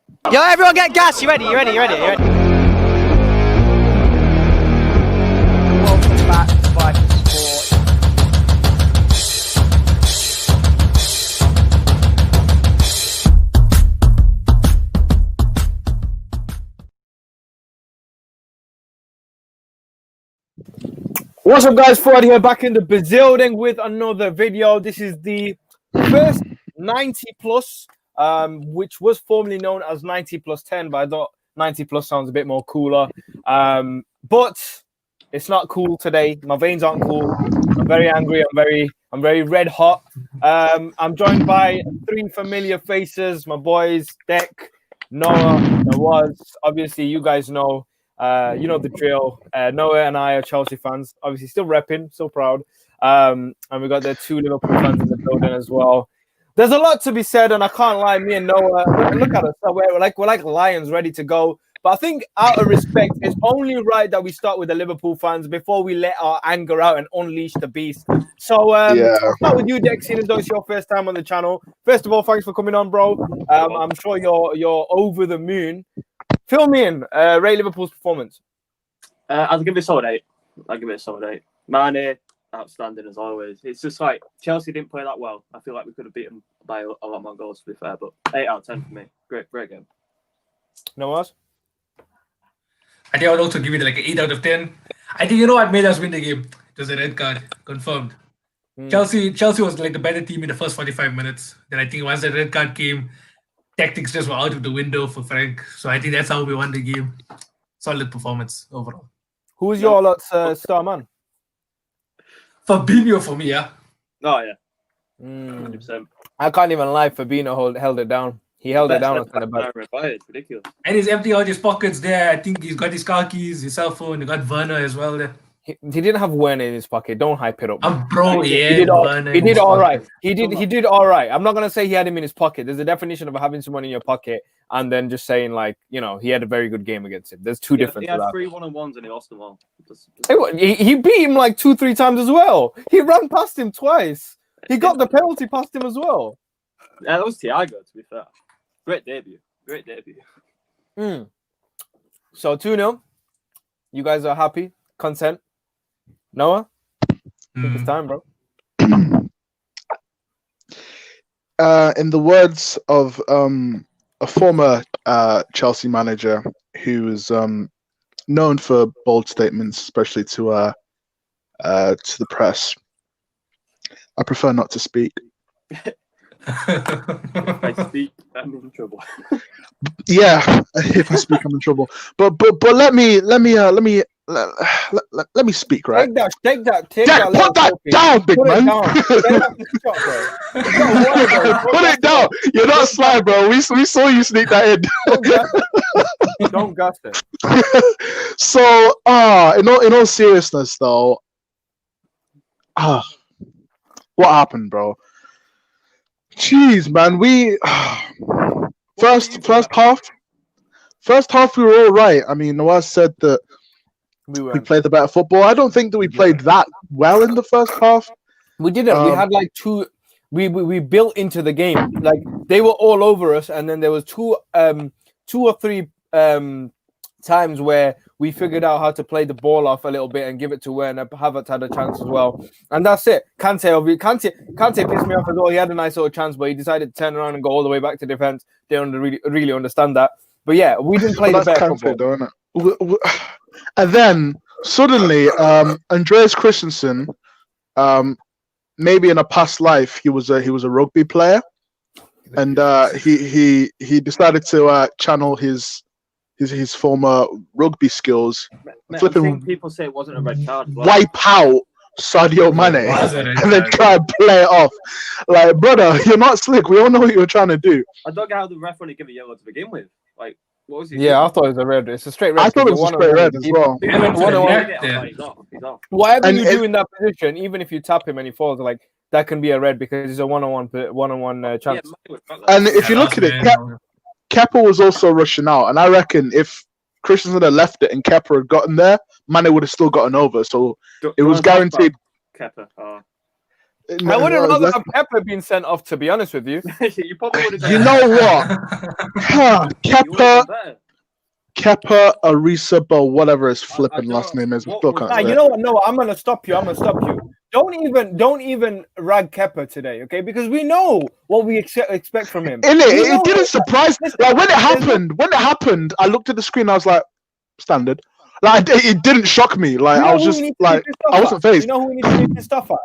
Yo, everyone get gas. You ready? Welcome back to Vital Sport. What's up, guys? Ford here, back in the building with another video. This is the first 90 plus, which was formerly known as 90 plus 10, but I thought 90 plus sounds a bit more cooler. But it's not cool today. My veins aren't cool. I'm very angry. I'm very red hot. I'm joined by three familiar faces. My boys, Deck, Noah, Nawaz. Obviously, you guys know. You know the drill. Noah and I are Chelsea fans. Obviously, still repping, still proud. And we got the two Liverpool fans in the building as well. There's a lot to be said, and I can't lie. Me and Noah, look at us. We're like lions, ready to go. But I think, out of respect, it's only right that we start with the Liverpool fans before we let our anger out and unleash the beast. So, I'll start with you, Dex, even though it's your first time on the channel. First of all, thanks for coming on, bro. I'm sure you're over the moon. Fill me in. Rate Liverpool's performance. I'll give it a solid 8. Mane, outstanding as always. It's just like Chelsea didn't play that well. I feel like we could have beaten by a lot more goals, to be fair. But 8 out of 10 for me. Great game. No worse. I think I would also give it like an 8 out of 10. I think you know what made us win the game. It was a red card, confirmed. Chelsea was like the better team in the first 45 minutes. Then I think once the red card came, tactics just were out of the window for Frank. So I think that's how we won the game. Solid performance overall. Who's your lot's star man? Fabinho for me, yeah. Oh, yeah. 100%. I can't even lie. Fabinho held it down. He held it down. It's ridiculous. And he's emptying out his pockets there. I think he's got his car keys, his cell phone. He got Werner as well there. He didn't have Werner in his pocket. Don't hype it up. Bro, yeah. He did all right. He did all right. I'm not gonna say he had him in his pocket. There's a definition of having someone in your pocket and then just saying like, you know, he had a very good game against him. There's two different. He had 3 1-on-1s and he lost them all. He beat him like 2-3 times as well. He ran past him twice. He got the penalty past him as well. Yeah, that was Thiago, to be fair. Great debut. So 2-0. You guys are happy? Consent? Noah? I think it's time, bro. In the words of a former Chelsea manager who is known for bold statements, especially to the press, I prefer not to speak. If I speak, I'm in trouble. Yeah, if I speak, I'm in trouble. But let me speak, right? Take that. Put that down, big man. Put it down. You're not sly, bro. We saw you sneak that in. Don't gas it. So, in all seriousness, though, what happened, bro? Jeez, man, we first half we were all right. I mean, Nawaz said that we played the better football. I don't think that we played that well in the first half. We didn't. We had like two. We built into the game. Like they were all over us, and then there was two or three times where we figured out how to play the ball off a little bit and give it to Werner. Havertz had a chance as well, and that's it. Kante pissed me off as well. He had a nice little chance, but he decided to turn around and go all the way back to defense. They don't really understand that. But yeah, we didn't play the better football. Though, and then suddenly, Andreas Christensen, maybe in a past life he was a rugby player, and he decided to channel his former rugby skills. Flipping people say it wasn't a red card. Wipe out Sadio Mane and then try and play it off. Like, brother, you're not slick. We all know what you're trying to do. I don't get how the ref only give a yellow to begin with. Like, what was he? Yeah, I thought it was a red. It's a straight red. I thought it was a straight red as well. Whatever you do in that position, even if you tap him and he falls, like that can be a red because it's a one-on-one chance. And if you look at it, Kepa was also rushing out, and I reckon if Christensen had left it and Kepa had gotten there, Mane would have still gotten over. So it was guaranteed. Kepa. I wouldn't rather have Pepper being sent off, to be honest with you. You probably would have. You know what? Kepa Arisa, whatever his flipping last name is. You know what? No, I'm gonna stop you. Don't even rag Kepa today, okay? Because we know what we expect from him. It didn't surprise me. Like when it happened, I looked at the screen. I was like, standard. Like it didn't shock me. Like I was just like, I wasn't phased. You know who we need to take this stuff at?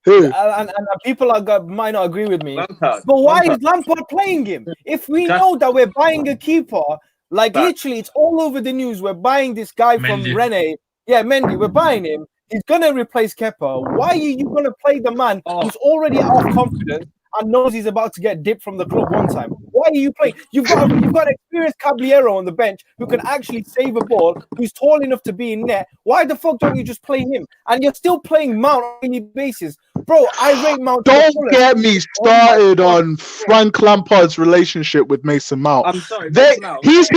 Who? And people might not agree with me. Lampard. But why is Lampard playing him? If we know that we're buying a keeper, like literally, it's all over the news. We're buying this guy from Rennes. Yeah, Mendy. We're buying him. He's gonna replace Kepa. Why are you gonna play the man who's already out of confidence and knows he's about to get dipped from the club one time? Why are you playing? You've got experienced Caballero on the bench who can actually save a ball, who's tall enough to be in net. Why the fuck don't you just play him? And you're still playing Mount on any basis. Bro, I rate Mount. Don't get me started on Frank Lampard's relationship with Mason Mount. I'm sorry. He is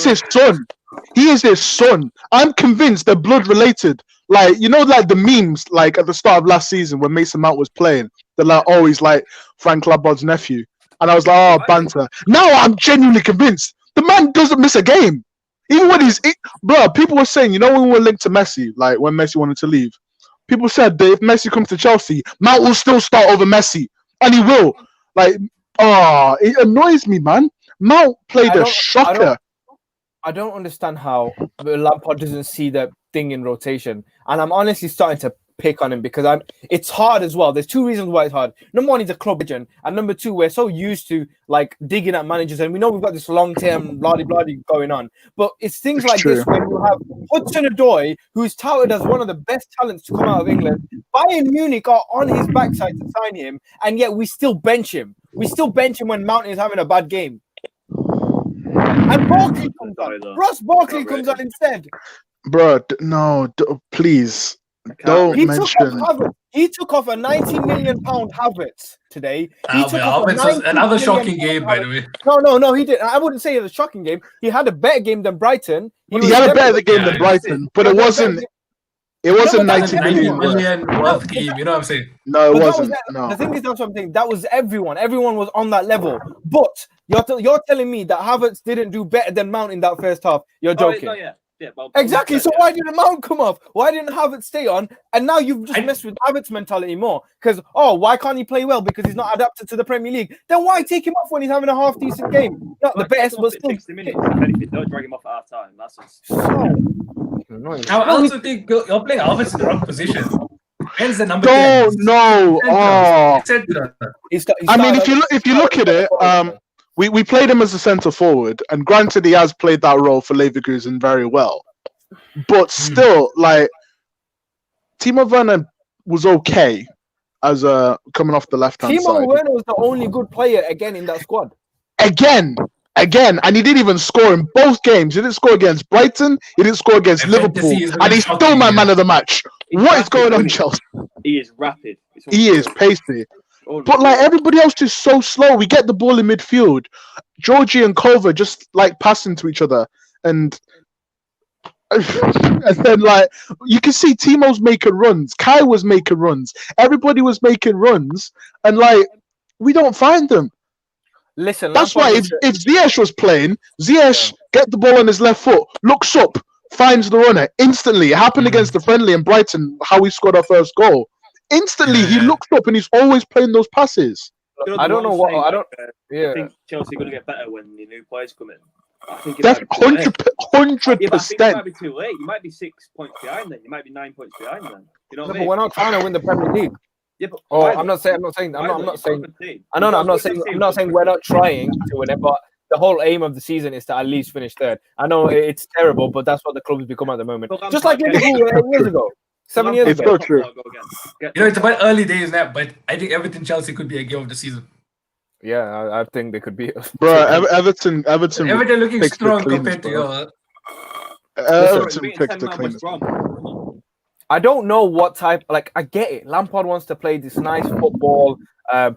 his son. He is his son. I'm convinced they're blood related. Like, you know, like the memes, like at the start of last season when Mason Mount was playing, they're like, oh, he's like Frank Lampard's nephew. And I was like, oh, banter. Now I'm genuinely convinced the man doesn't miss a game. Even when bro, people were saying, you know, when we were linked to Messi, like when Messi wanted to leave, people said that if Messi comes to Chelsea, Mount will still start over Messi. And he will. Like, it annoys me, man. Mount played a shocker. I don't understand how Lampard doesn't see that thing in rotation. And I'm honestly starting to pick on him because it's hard as well. There's two reasons why it's hard. Number one, he's a club legend. And number two, we're so used to like digging at managers. And we know we've got this long-term bloody going on. But it's things like this when you have Hudson-Odoi, who's touted as one of the best talents to come out of England. Bayern Munich are on his backside to sign him. And yet we still bench him. We still bench him when Mount is having a bad game. And Barkley comes on. Ross Barkley comes on instead. Bro, no, please don't mention. He took off a £90 million Havertz today. Havertz was another shocking game, by the way. No, he didn't. I wouldn't say it was a shocking game. He had a better game than Brighton. He had a better game than Brighton, but it wasn't. It wasn't 90 million worth game. You know what I'm saying? No, it wasn't. No. The thing is, that's something that was everyone. Everyone was on that level. But you're telling me that Havertz didn't do better than Mount in that first half. You're joking. Exactly. So why didn't Mount come off? Why didn't Havertz stay on? And now you've just messed with Havertz mentality more. Because why can't he play well? Because he's not adapted to the Premier League. Then why take him off when he's having a half decent game? Not the best, but still. 60 minutes. Don't drag him off at half time. That's just I also think you're playing Havertz in the wrong position. Hence the number. No. I mean, if you look at it, we played him as a centre forward, and granted, he has played that role for Leverkusen very well. But still, like Timo Werner was okay as coming off the left hand side. Timo Werner was the only good player again in that squad. Again, and he didn't even score in both games. He didn't score against Brighton. He didn't score against Liverpool, and he's still my man of the match. What is going on, Chelsea? He is rapid. He is pacey. But like everybody else is so slow. We get the ball in midfield. Georgie and Kova just like passing to each other, and then like you can see Timo's making runs. Kai was making runs. Everybody was making runs, and like we don't find them. Listen, that's why if Ziyech was playing, Ziyech get the ball on his left foot, looks up, finds the runner instantly. It happened against the friendly in Brighton, how we scored our first goal. Instantly, he looks up and he's always playing those passes. I don't know what. I don't. I think Chelsea are going to get better when the new players come in. I think 100%. Yeah, but I think it might be too late. You might be 6 points behind then. You might be 9 points behind then. You know what I mean? But we're not trying to win the Premier League. Yeah, but I'm not saying we're not trying to win it, but the whole aim of the season is to at least finish third. I know it's terrible, but that's what the club has become at the moment. Just like Liverpool 8 years ago, 7 years ago. It's so true. You know, it's about early days now, but I think Everton Chelsea could be a game of the season. Yeah, I think they could be. Bro, Everton looking strong compared to you. Everton picked the cleanest. I don't know what type. Like, I get it. Lampard wants to play this nice football,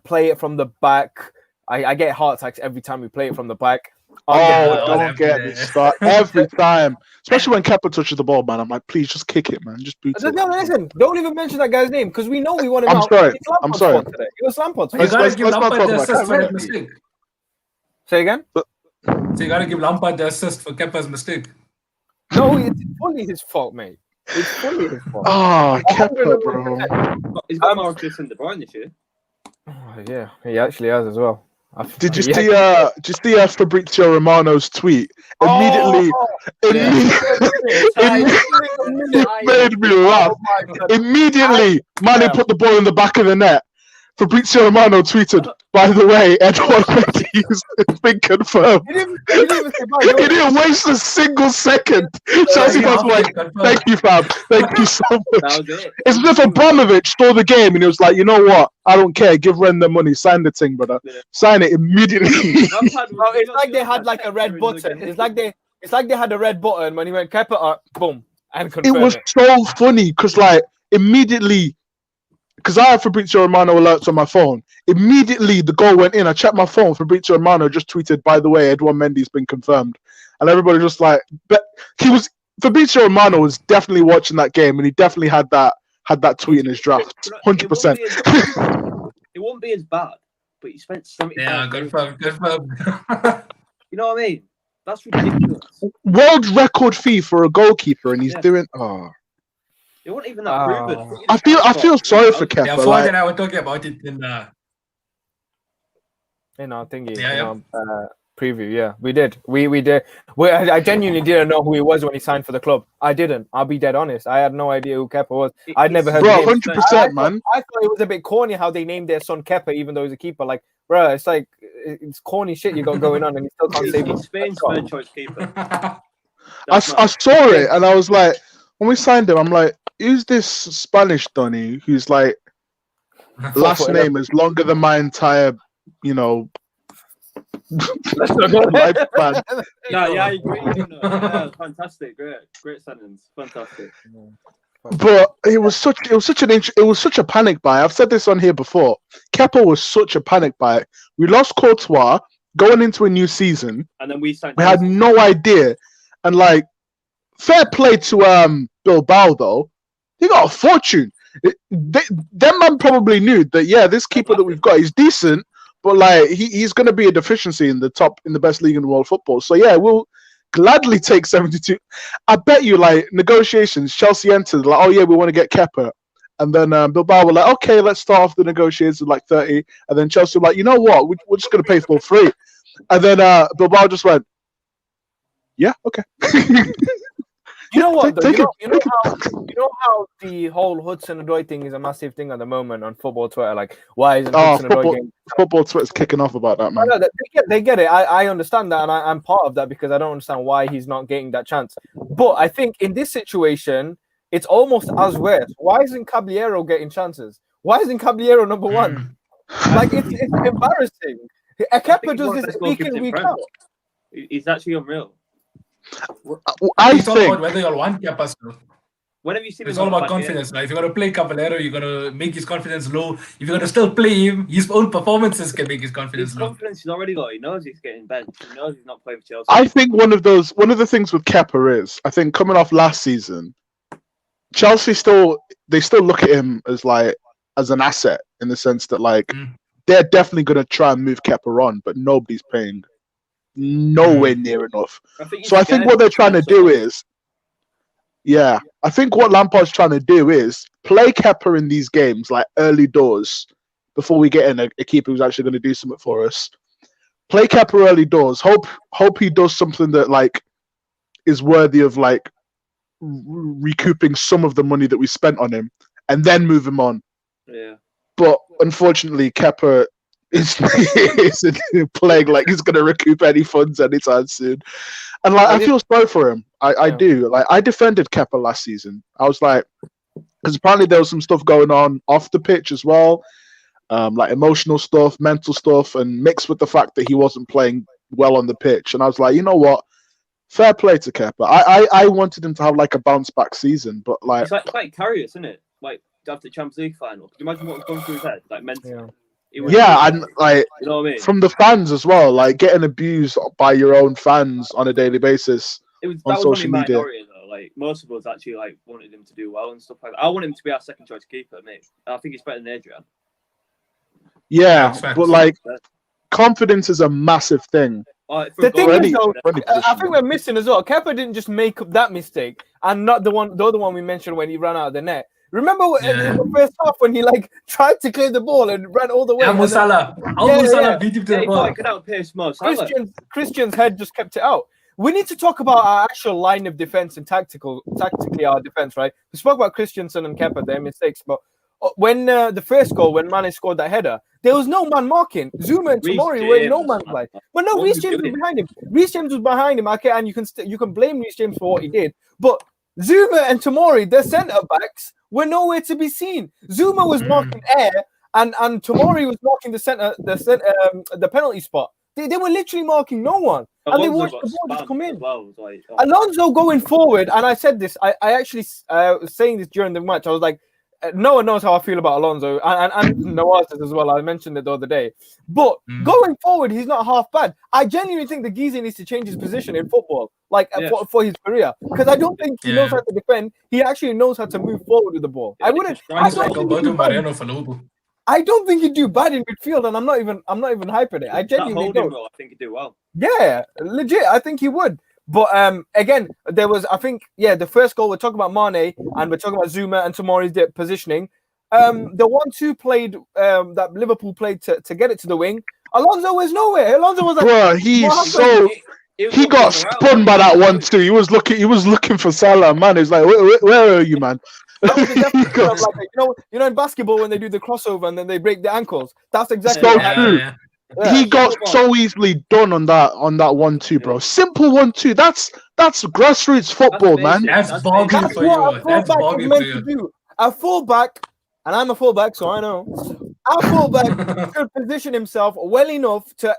play it from the back. I get heart attacks every time we play it from the back. Oh, don't get me started. Every time. Especially when Kepa touches the ball, man. I'm like, please just kick it, man. Just boot it. No, listen, don't even mention that guy's name because we know we want him I'm out. sorry. It's Lampard's I'm sorry. fault today. It was Lampard's You fault. gotta give let's not Lampard the talk about assist for that. that mistake. Say again? So you gotta give Lampard the assist for Kepa's mistake. No, it's fully his fault, mate. It's fully his fault. Oh, Kepa, bro. He's got more assists than De Bruyne this year. Oh, yeah, he actually has as well. Did you see Fabrizio Romano's tweet? Immediately, it made me laugh. Immediately, Mane put the ball in the back of the net. Fabrizio Romano tweeted, by the way, Edouard Mendy's been confirmed. He didn't waste a single second. Chelsea fans were like, thank you, fam. Thank you so much. That was it. It's as if Abramovich stole the game and he was like, you know what? I don't care. Give Ren the money. Sign the thing, brother. Yeah. Sign it immediately. It's like they had like a red button. It's like they had a red button when he went Kepa up, boom, and confirmed It was so funny because like immediately, because I have Fabrizio Romano alerts on my phone. Immediately the goal went in. I checked my phone. Fabrizio Romano just tweeted, by the way, Edouard Mendy's been confirmed. And everybody just like, but Fabrizio Romano was definitely watching that game and he definitely had that tweet in his draft. 100%. It won't be as bad, but you spent 70. Yeah, confirmed. You know what I mean? That's ridiculous. World record fee for a goalkeeper and he's doing It wasn't even that proven. I feel sorry for Kepa. Yeah, Ford and I were talking about it in preview. Yeah, we did. We did. I genuinely didn't know who he was when he signed for the club. I didn't. I'll be dead honest. I had no idea who Kepa was. I'd never heard. Bro, 100%, man. I thought it was a bit corny how they named their son Kepa, even though he's a keeper. Like, bro, it's like it's corny shit you got going on, and he still can't save it. Spain's third choice keeper. I saw it and I was like, when we signed him, I'm like, who's this Spanish Donny who's like last name is longer than my entire, lifespan. Yeah, I agree. Yeah, fantastic, great sentence, fantastic. But it was such a panic buy. I've said this on here before. Kepa was such a panic buy. We lost Courtois going into a new season, and then we had no idea. And like, fair play to Bilbao though. He got a fortune. Them man probably knew that this keeper that we've got is decent, but like he's going to be a deficiency in the best league in world football. So yeah, we'll gladly take 72. I bet you like negotiations. Chelsea entered like, oh yeah, we want to get Kepa, and then Bilbao were like, okay, let's start off the negotiations with like 30, and then Chelsea were like, you know what, we're just going to pay for free, and then Bilbao just went, yeah, okay. You know what? You know how the whole Hudson-Odoi thing is a massive thing at the moment on football Twitter. Like, why isn't Hudson-Odoi getting... Football Twitter's kicking off about that, man. No, they get it. I understand that, and I'm part of that because I don't understand why he's not getting that chance. But I think in this situation, it's almost as worse. Why isn't Caballero getting chances? Why isn't Caballero number one? Like, it's embarrassing. Kepa does this week in, week out. He's actually unreal. It's all about whether you'll want Kepa. Whenever you see it's all about confidence. Like, if you're going to play Caballero, you're going to make his confidence low. If you're going to still play him, his own performances can make his confidence low. His confidence is already low. He knows he's getting benched. He knows he's not playing for Chelsea. I think one of the things with Kepa is, I think coming off last season, Chelsea still look at him as an asset in the sense that like they're definitely going to try and move Kepa on, but nobody's paying nowhere near enough. I think what they're trying to do is, I think what Lampard's trying to do is play Kepa in these games like early doors before we get in a keeper who's actually going to do something for us. Play Kepa early doors. Hope he does something that like is worthy of like recouping some of the money that we spent on him, and then move him on. Yeah. But unfortunately, Kepa is playing like he's going to recoup any funds anytime soon. And like, I feel sorry for him. I do. Like, I defended Kepa last season. I was like, because apparently there was some stuff going on off the pitch as well, like emotional stuff, mental stuff, and mixed with the fact that he wasn't playing well on the pitch. And I was like, you know what? Fair play to Kepa. I wanted him to have like a bounce back season, but like, it's like quite curious, isn't it? Like after the Champions League final, can you imagine what was going through his head, like mentally? Yeah, and like You know what I mean? from the fans as well, like getting abused by your own fans on a daily basis on That was social only media. minority though. Like most of us actually like wanted him to do well and stuff like that. I want him to be our second choice keeper, mate. I think he's better than Adrian. Yeah, Facts. but like confidence is a massive thing. The thing is, though, Any I position. think we're missing as well. Kepa didn't just make up that mistake, and not the other one we mentioned when he ran out of the net. Remember in the first half when he like tried to clear the ball and ran all the way. Yeah, Musala. How Musala beat him to the he ball? could outpace most. Christian's head just kept it out. We need to talk about our actual line of defense and tactically our defense, right? We spoke about Christensen and Kepa, their mistakes, but when the first goal, when Mane scored that header, there was no man marking. Zuma and Tomori were in no man's line. But no, Reece James was behind him. Reece James was behind him, okay, and you can blame Reece James for what he did. But Zuma and Tomori, their centre backs, were nowhere to be seen. Zuma was marking air, and Tomori was marking the penalty spot. They were literally marking no one, and they watched the ball just come in. Alonso going forward, and I said this. I actually was saying this during the match. I was like, no one knows how I feel about Alonso, and Nawaz as well. I mentioned it the other day. But going forward, he's not half bad. I genuinely think the geezer needs to change his position in football, like for his career, because I don't think he knows how to defend. He actually knows how to move forward with the ball. I don't think he'd do bad in midfield, and I'm not even hyping it. I genuinely don't. I think he'd do well. Yeah, legit. I think he would. But again, there was, I think, the first goal, we're talking about Mane and we're talking about Zuma and Tomori's positioning. The 1-2 played that Liverpool played to get it to the wing. Alonso was nowhere. Alonso was like, bro, he got spun by that 1-2. He was looking for Salah, man. He's like, where are you, man? You know, in basketball when they do the crossover and then they break the ankles. That's exactly so what happened. true. Yeah, he got so easily done on that 1-2, bro. Simple 1-2. That's grassroots football, man. That's ballgame for you. That's ballgame for you. A fullback, and I'm a fullback, so I know. Our fullback should position himself well enough to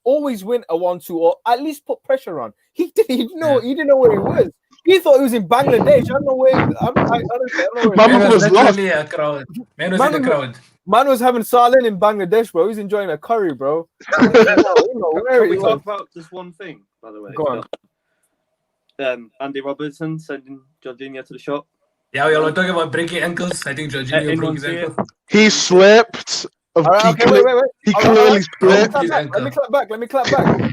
always win a 1-2 or at least put pressure on. He didn't know where he was. He thought he was in Bangladesh. I don't know where. I don't know where. Man was lost. A crowd. Man was in the crowd. Man was having Salin in Bangladesh, bro. He's enjoying a curry, bro. Can we talk about just one thing, by the way? Go on. Andy Robertson sending Jorginho to the shop. Yeah, we are talking about breaking ankles. I think Jorginho broke his ankle. He slipped. Wait. He clearly slipped. Let me clap back.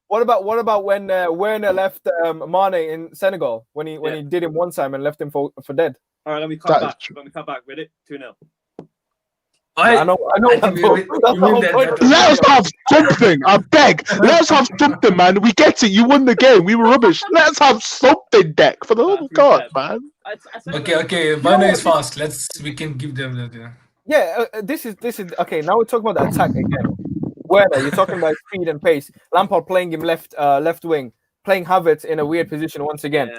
What about when Werner left Mane in Senegal when he did him one time and left him for dead? All right, let me cut back. Let me cut back with it. 2-0. I know. Let us have something. I beg. Let us have something, man. We get it. You won the game. We were rubbish. Let's have something, Deck. For the love of God, man. Okay. Werner is fast. We can give them that. Yeah. This is okay. Now we're talking about the attack again. Werner, you're talking about speed and pace. Lampard playing him left wing, playing Havertz in a weird position once again. Yeah.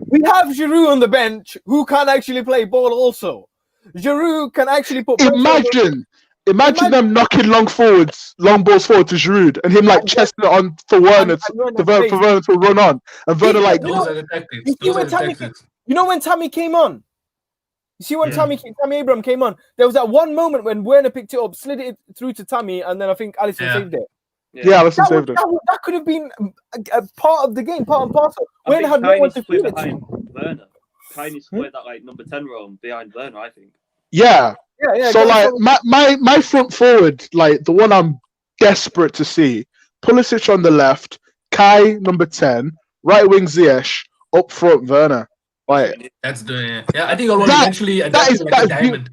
We have Giroud on the bench who can actually play ball also. Giroud can actually put. Imagine them knocking long balls forward to Giroud and him like chesting it on for Werner to run on, and Werner like. Those are the tactics. You know when Tammy came on. You see when Tammy Abraham came on, there was that one moment when Werner picked it up, slid it through to Tammy, and then I think Alisson saved it. Yeah, Alisson saved it. That could have been a part of the game, part and parcel. Werner had no one to feed it to. Werner. Kainis played that like number 10 role behind Werner, I think. Yeah. So like my front forward, like the one I'm desperate to see, Pulisic on the left, Kai number 10, right wing Ziyech, up front Werner. Like that's the I think I'll eventually adapt to like a diamond.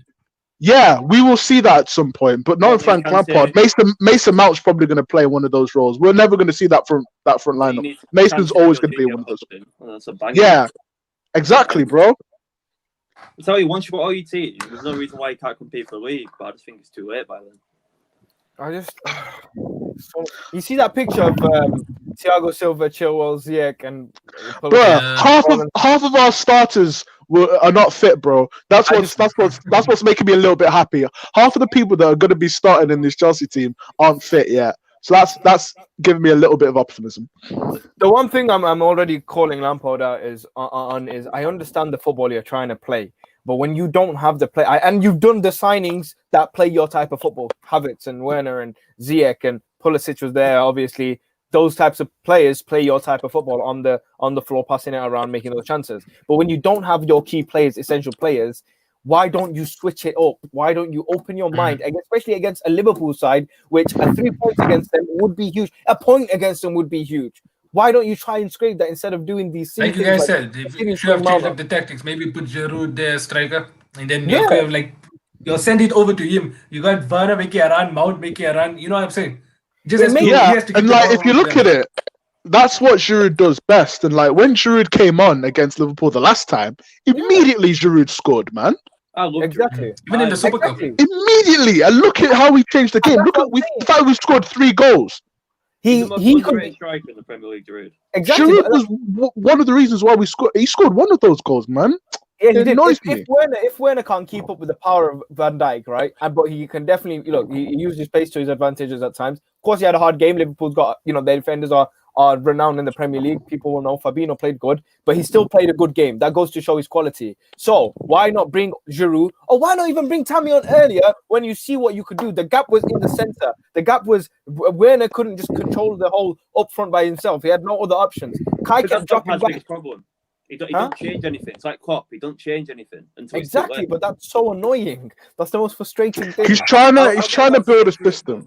Yeah, we will see that at some point, but not Frank Lampard. Mason Mount's probably going to play one of those roles. We're never going to see that front lineup. Mason's always going to be one of those. Yeah, exactly, bro. I tell you, once you've got all your team, there's no reason why you can't compete for the league. But I just think it's too late by then. You see that picture of Thiago Silva, Chilwell, Ziyech, and half of our starters are not fit, bro. That's what's making me a little bit happy. Half of the people that are going to be starting in this Chelsea team aren't fit yet, so that's giving me a little bit of optimism. The one thing I'm already calling Lampard out is I understand the football you're trying to play, But when you don't have the play, and you've done the signings that play your type of football, Havertz and Werner and Ziyech and Pulisic was there, obviously. Those types of players play your type of football on the floor, passing it around, making those chances. But when you don't have your key players, essential players, why don't you switch it up? Why don't you open your mind, especially against a Liverpool side, which a 3 points against them would be huge. A point against them would be huge. Why don't you try and scrape that instead of doing these like you guys said, if you should have changed up the tactics. Maybe put Giroud there, striker, and then you could have you'll send it over to him. You got Werner making a run, Mount making a run. You know what I'm saying? Just and if you look at it, that's what Giroud does best. And like when Giroud came on against Liverpool the last time, immediately Giroud scored, man. Exactly. Even in the Super Cup. Immediately, and look at how he changed the game. Look at we thought we scored 3 goals. He could striker in the Premier League, Giroud. Exactly. Giroud was one of the reasons why we scored. He scored one of those goals, man. Yeah, he did. If Werner can't keep up with the power of Van Dijk, right? But he can definitely he used his pace to his advantages at times. Of course, he had a hard game. Liverpool's got their defenders are renowned in the Premier League. People will know Fabinho played good, but he still played a good game. That goes to show his quality. So why not bring Giroud, or why not even bring Tammy on earlier when you see what you could do? The gap was in the center. The gap was Werner couldn't just control the whole up front by himself. He had no other options. Kai kept dropping back. Problem. He don't change anything. It's like Klopp. He don't change anything until exactly. But that's so annoying. That's the most frustrating thing. He's trying to build a system.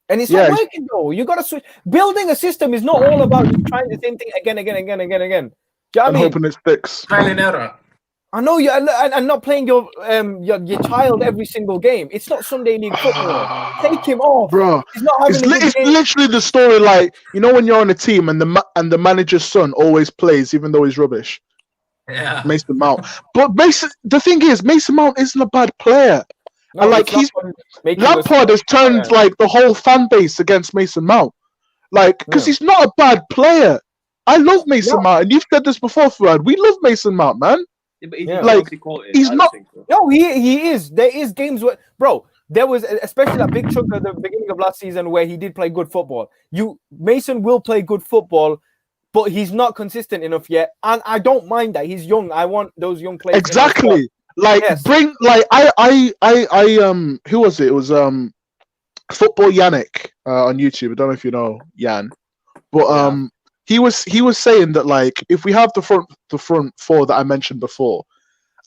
And it's not working though. You gotta switch. Building a system is not all about just trying the same thing again. Do you know what I mean? Hoping it sticks. Trial and error. I know you, and not playing your child every single game. It's not Sunday League football. Take him off, bro. It's literally the story. Like when you're on a team and the manager's son always plays, even though he's rubbish. Yeah, Mason Mount. But the thing is, Mason Mount isn't a bad player. No, and Lampard has turned the whole fan base against Mason Mount, because he's not a bad player. I love Mason Mount, and you've said this before, Fuad. We love Mason Mount, man. Yeah, but he's not. So. No, he is. There is games where, bro. There was especially that big chunk at the beginning of last season where he did play good football. Mason will play good football, but he's not consistent enough yet, and I don't mind that. He's young. I want those young players. Exactly. Bring who was it? It was Football Yannick on YouTube. I don't know if you know Yan, but he was saying that if we have the front 4 that I mentioned before,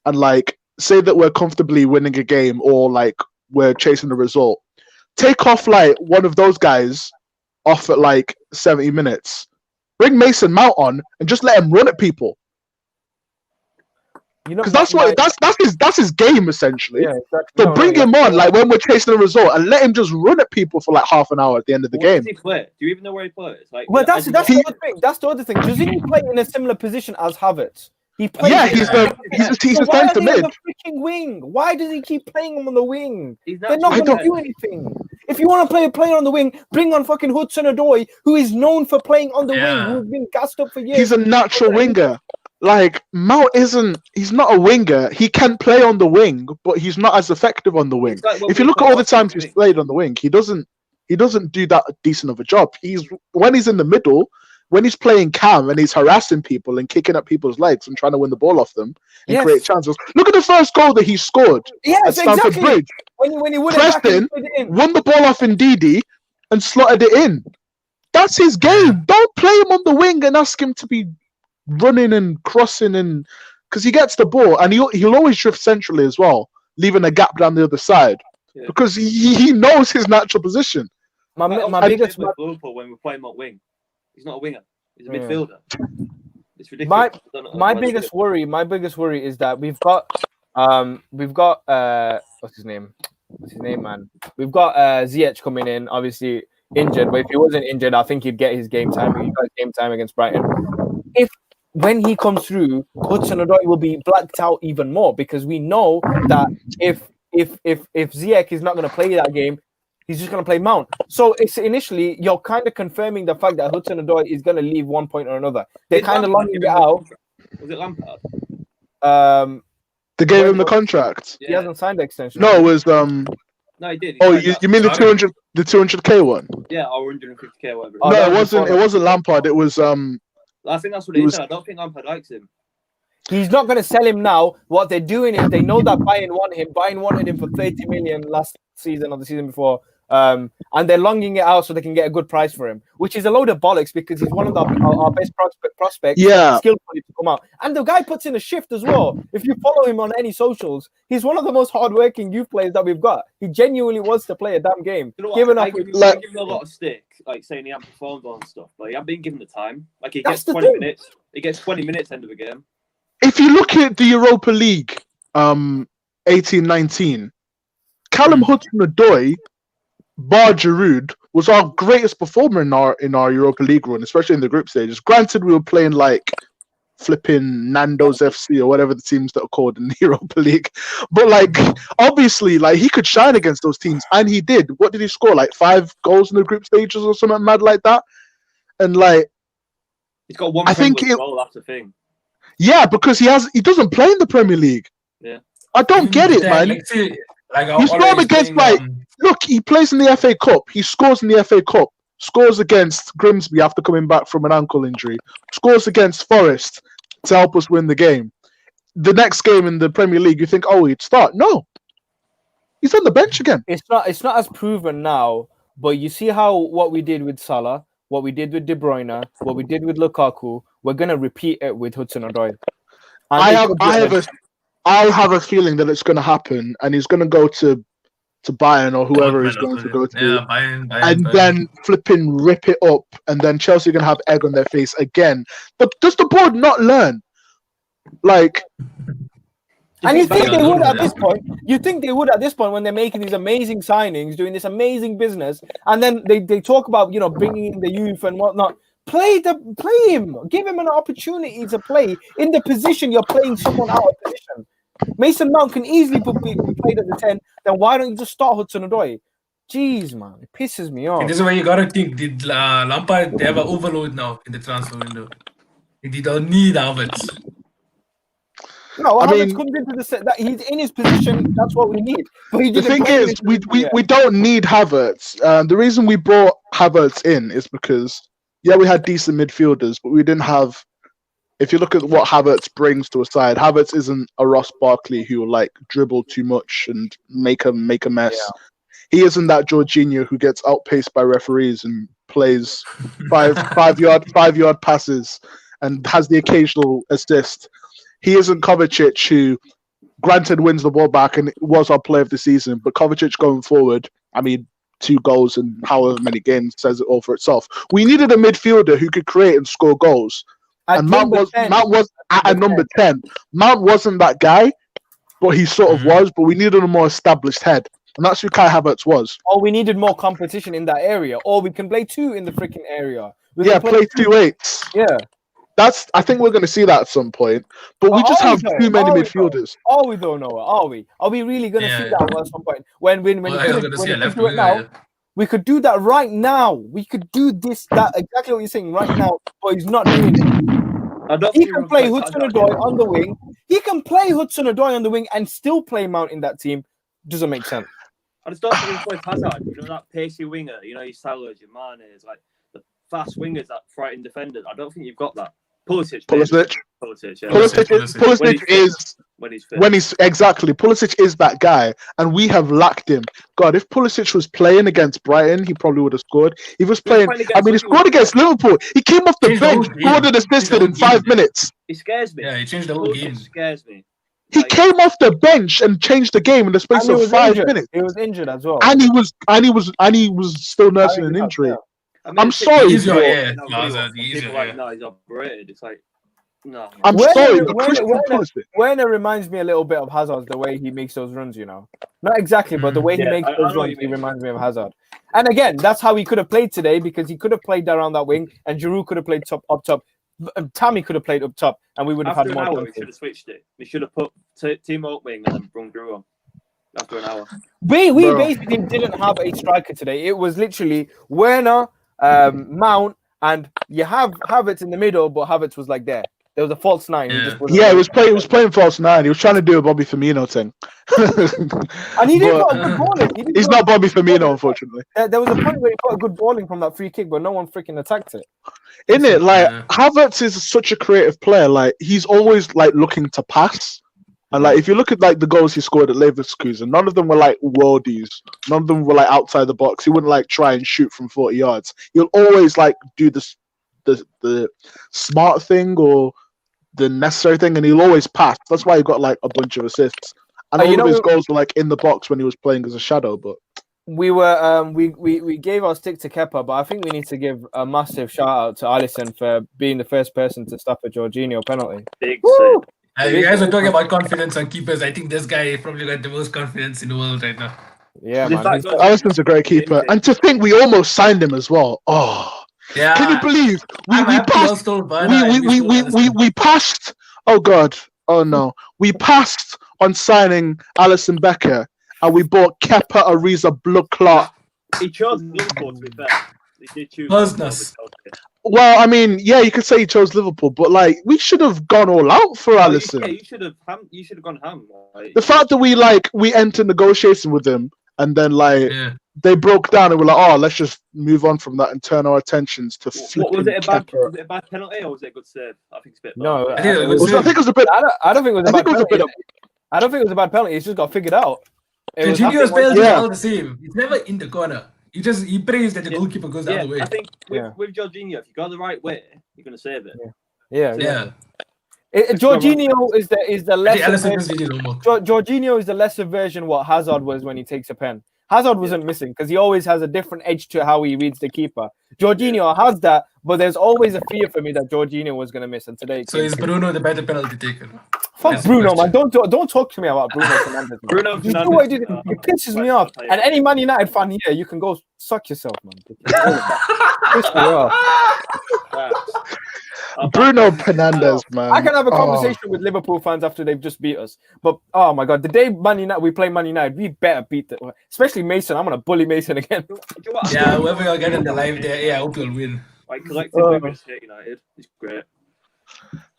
and say that we're comfortably winning a game or we're chasing a result, take off one of those guys off at 70 minutes, bring Mason Mount on and just let him run at people. Because that's his game essentially. Yeah, exactly. So bring him on when we're chasing a result and let him just run at people for half an hour at the end of the game. Does he play? Do you even know where he plays? That's the other thing. That's the other thing. Doesn't he play in a similar position as Havertz? He plays. Yeah, he's a centre mid. Freaking wing. Why does he keep playing him on the wing? They're not going to do anything. If you want to play a player on the wing, bring on fucking Hudson-Odoi, who is known for playing on the wing, who's been gassed up for years. He's a natural winger. Mount he's not a winger. He can play on the wing, but he's not as effective on the wing. If you look at all the times he's played on the wing, he doesn't do that decent of a job. When he's in the middle, when he's playing cam and he's harassing people and kicking at people's legs and trying to win the ball off them and create chances. Look at the first goal that he scored at Stamford Bridge. When he pressed in, won the ball off Ndidi and slotted it in. That's his game. Don't play him on the wing and ask him to be running and crossing, and because he gets the ball and he'll always drift centrally as well, leaving a gap down the other side because he knows his natural position. My biggest Liverpool when we play him at wing, he's not a winger, he's a midfielder. It's ridiculous. My biggest worry is that we've got what's his name, man? We've got Ziyech coming in, obviously injured, but if he wasn't injured, I think he'd get his game time. He got his game time against Brighton. When he comes through, Hudson-Odoi will be blacked out even more because we know that if Ziyech is not going to play that game, he's just going to play Mount. So it's initially you're kind of confirming the fact that Hudson-Odoi is going to leave one point or another. They're kind of locking it out. Was it Lampard? They gave him the contract. He hasn't signed the extension. No, it was No, he did. You mean the 200k one? Yeah, or 150k, whatever. No, it wasn't Lampard. It was I think that's what it is. I don't think Lampard likes him. He's not going to sell him now. What they're doing is they know that Bayern want him. Bayern wanted him for 30 million last season or the season before. And they're longing it out so they can get a good price for him, which is a load of bollocks because he's one of our best prospects. Yeah. Skillfully to come out. And the guy puts in a shift as well. If you follow him on any socials, he's one of the most hardworking youth players that we've got. He genuinely wants to play a damn game. You know Giving I up, give him a lot of stick, like saying he hasn't performed well and stuff, but he hasn't been given the time. Like he gets 20 minutes. He gets 20 minutes end of the game. If you look at the Europa League, 18-19, Callum Hudson-Odoi, bar Giroud, was our greatest performer in our Europa League run, especially in the group stages. Granted, we were playing like flipping Nando's FC or whatever the teams that are called in the Europa League, but like obviously, like he could shine against those teams, and he did. What did he score? Like 5 goals in the group stages or something mad like that, and like he's got one. Goal. That's the thing. Yeah, because he doesn't play in the Premier League. Yeah, I don't get it, man. You saw him against look, he plays in the FA Cup. He scores in the FA Cup. Scores against Grimsby after coming back from an ankle injury. Scores against Forest to help us win the game. The next game in the Premier League, you think, oh, he'd start. No, he's on the bench again. It's not as proven now, but you see what we did with Salah, what we did with De Bruyne, what we did with Lukaku. We're gonna repeat it with Hudson-Odoi. I have a feeling that it's gonna happen, and he's gonna go to Bayern or whoever he's going to go to, Bayern. Then flipping rip it up, and then Chelsea are gonna have egg on their face again. But does the board not learn? Like, and you think they would at this point? You think they would at this point when they're making these amazing signings, doing this amazing business, and then they talk about bringing in the youth and whatnot. Play him. Give him an opportunity to play in the position you're playing someone out of position. Mason Mount can easily be played at the 10. Then why don't you just start Hudson-Odoi? Jeez, man, it pisses me off. This is where you gotta think. Did Lampard they have an overload now in the transfer window? They don't need Havertz. No, Havertz comes into the set that he's in his position. That's what we need. But the thing is, we don't need Havertz. The reason we brought Havertz in is because we had decent midfielders, but we didn't have. If you look at what Havertz brings to a side, Havertz isn't a Ross Barkley who will like dribble too much and make a mess. Yeah. He isn't that Jorginho who gets outpaced by referees and plays five yard passes and has the occasional assist. He isn't Kovacic who, granted, wins the ball back and was our player of the season, but Kovacic going forward, 2 goals in however many games says it all for itself. We needed a midfielder who could create and score goals. And Mount was at number 10. Mount wasn't that guy, but he sort of was, but we needed a more established head. And that's who Kai Havertz was. Or we needed more competition in that area. Or we can play 2 in the freaking area. Play 2 8s. Yeah. I think we're going to see that at some point. But we just have too many midfielders. Are we though, Noah? Are we? Are we really going to see that at some point? We could do that right now. We could do that exactly what you're saying right now, but he's not doing it. He can play Hudson-Odoi on the wing. He can play Hudson-Odoi on the wing and still play Mount in that team. Doesn't make sense. I just don't think he's played Hazard. That pacey winger. Your Salahs, your Manes, like the fast wingers that frighten defenders. I don't think you've got that. Pulisic is when he's exactly. Pulisic is that guy, and we have lacked him. God, if Pulisic was playing against Brighton, he probably would have scored. He was playing. He scored against Liverpool. He came off the bench, scored and assisted in 5 minutes. He scares me. Yeah, he changed the whole game. Scares me. He came off the bench and changed the game in the space of 5 minutes. He was injured as well, and he was still nursing an injury. Yeah. I'm sorry. He's operated. It's like, no. I'm sorry. Werner reminds me a little bit of Hazard, the way he makes those runs, Not exactly, but the way he makes those runs, he reminds me of Hazard. And again, that's how he could have played today, because he could have played around that wing, and Giroud could have played up top. Tammy could have played up top, and we would have had more chances. We should have switched it. We should have put Timo up wing and then brought Giroud on. After an hour. We basically didn't have a striker today. It was literally Werner, Mount, and you have Havertz in the middle, but Havertz was like there There was a false nine. He Yeah. just wasn't Yeah, there. he was playing false nine. He was trying to do a Bobby Firmino thing. And he did But got a good balling. He did he's got- not Bobby Firmino, unfortunately. There was a point where he got a good balling from that free kick, but no one freaking attacked it. In it, like Yeah. Havertz is such a creative player. Like he's always like looking to pass. And like if you look at like the goals he scored at Leverkusen, none of them were like worldies. None of them were like outside the box. He wouldn't like try and shoot from 40 yards. He'll always like do the smart thing or the necessary thing, and he'll always pass. That's why he got like a bunch of assists. And all of his goals were like in the box when he was playing as a shadow. But We were we gave our stick to Kepa, but I think we need to give a massive shout out to Alisson for being the first person to stop a Jorginho penalty. Big Woo! You guys are talking about confidence on keepers. I think this guy probably got the most confidence in the world right now. Yeah, In man. fact, He's God, Alisson's a great keeper. And to think we almost signed him as well. Oh, Yeah. can you believe I'm we happy passed? y'all stole Werner and We stole Alisson. we passed. Oh God. Oh no. We passed on signing Alisson Becker, and we bought Kepa Ariza blood clot. he chose Liverpool, to be fair. He did choose Closeness. Liverpool. Well, I mean, yeah, you could say he chose Liverpool, but like we should have gone all out for Oh, Alisson. you should have gone ham. Like, The fact that we entered negotiation with him, and then like Yeah. they broke down and we're like, oh, let's just move on from that and turn our attentions to what was flipping it a bad? Kepa. Was it a bad penalty or was it a good save? I think it's a bit. No, I think it was I think it was a bit. I don't think it was a I bad think it was a penalty. bit. I don't think it was a bad penalty. It's just got figured out. It was Jorginho's nothing penalties Yeah. are all the same. It's never in the corner. He prays that the goalkeeper goes the Yeah, other way. I think Yeah. with Jorginho, if you go the right way, you're gonna save it. Yeah, Yeah. Jorginho is the I think lesser Alisson version. is really normal. Jorginho is the lesser version what Hazard was when he takes a pen. Hazard wasn't missing because he always has a different edge to how he reads the keeper. Jorginho has that, but there's always a fear for me that Jorginho was going to miss. And today, So is Bruno the better penalty taker? fuck That's the Bruno, man. question. Don't talk to me about Bruno Fernandes. Man. Bruno You know what he did? Fernandes, It pisses me off. And any Man United fan here, you can go suck yourself, man. Piss me off. Bruno Fernandes, man. I can have a Oh. conversation with Liverpool fans after they've just beat us. But oh my god, the day we play Man United, we better beat them. Especially Mason. I'm gonna bully Mason again. Do you know what? Yeah, whoever you'll get in the live there, yeah, I hope you'll win. Like collectively, we just hate United. It's great.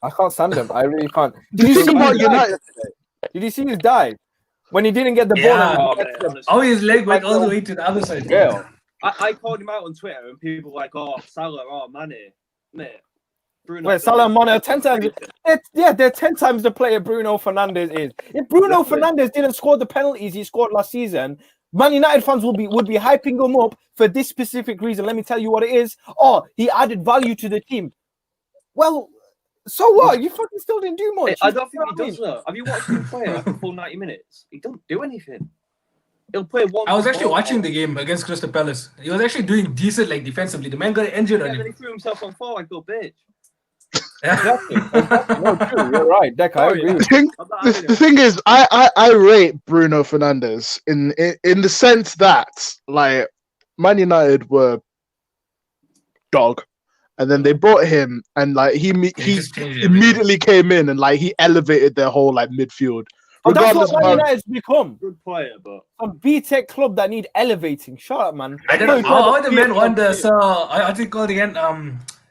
I can't stand him. I really can't. The thing about United, Did you see his dive when he didn't get the Yeah. ball? Oh, mate, honestly. Oh, his leg went all the way to the other side. Yeah. I called him out on Twitter and people were like, oh, Salah, oh, Mane. Mate. Bruno. Wait, Salah and Mane are 10 times. They're 10 times the player Bruno Fernandes is. If Bruno Fernandes didn't score the penalties he scored last season, Man United fans would be hyping him up for this specific reason. Let me tell you what it is. Oh, he added value to the team. Well, so what? You fucking still didn't do much. I don't think You know he what I does, though. Have you watched him play like a full 90 minutes? He don't do anything. He'll play one. I was actually ball. watching the game against Crystal Palace. He was actually doing decent, like defensively. The man got injured Yeah, on then he him. threw himself on 4 like a bitch. Exactly. No, true. You're right, Deck. I agree. With you. the thing is, I rate Bruno Fernandes in the sense that like Man United were dog, and then they brought him, and like he just changed everything. immediately came in and like he elevated their whole like midfield. But that's what Regardless Man of how- United's become. Good player, but A B-Tech club that need elevating. Shut up, man. I don't know how the man won the I think called again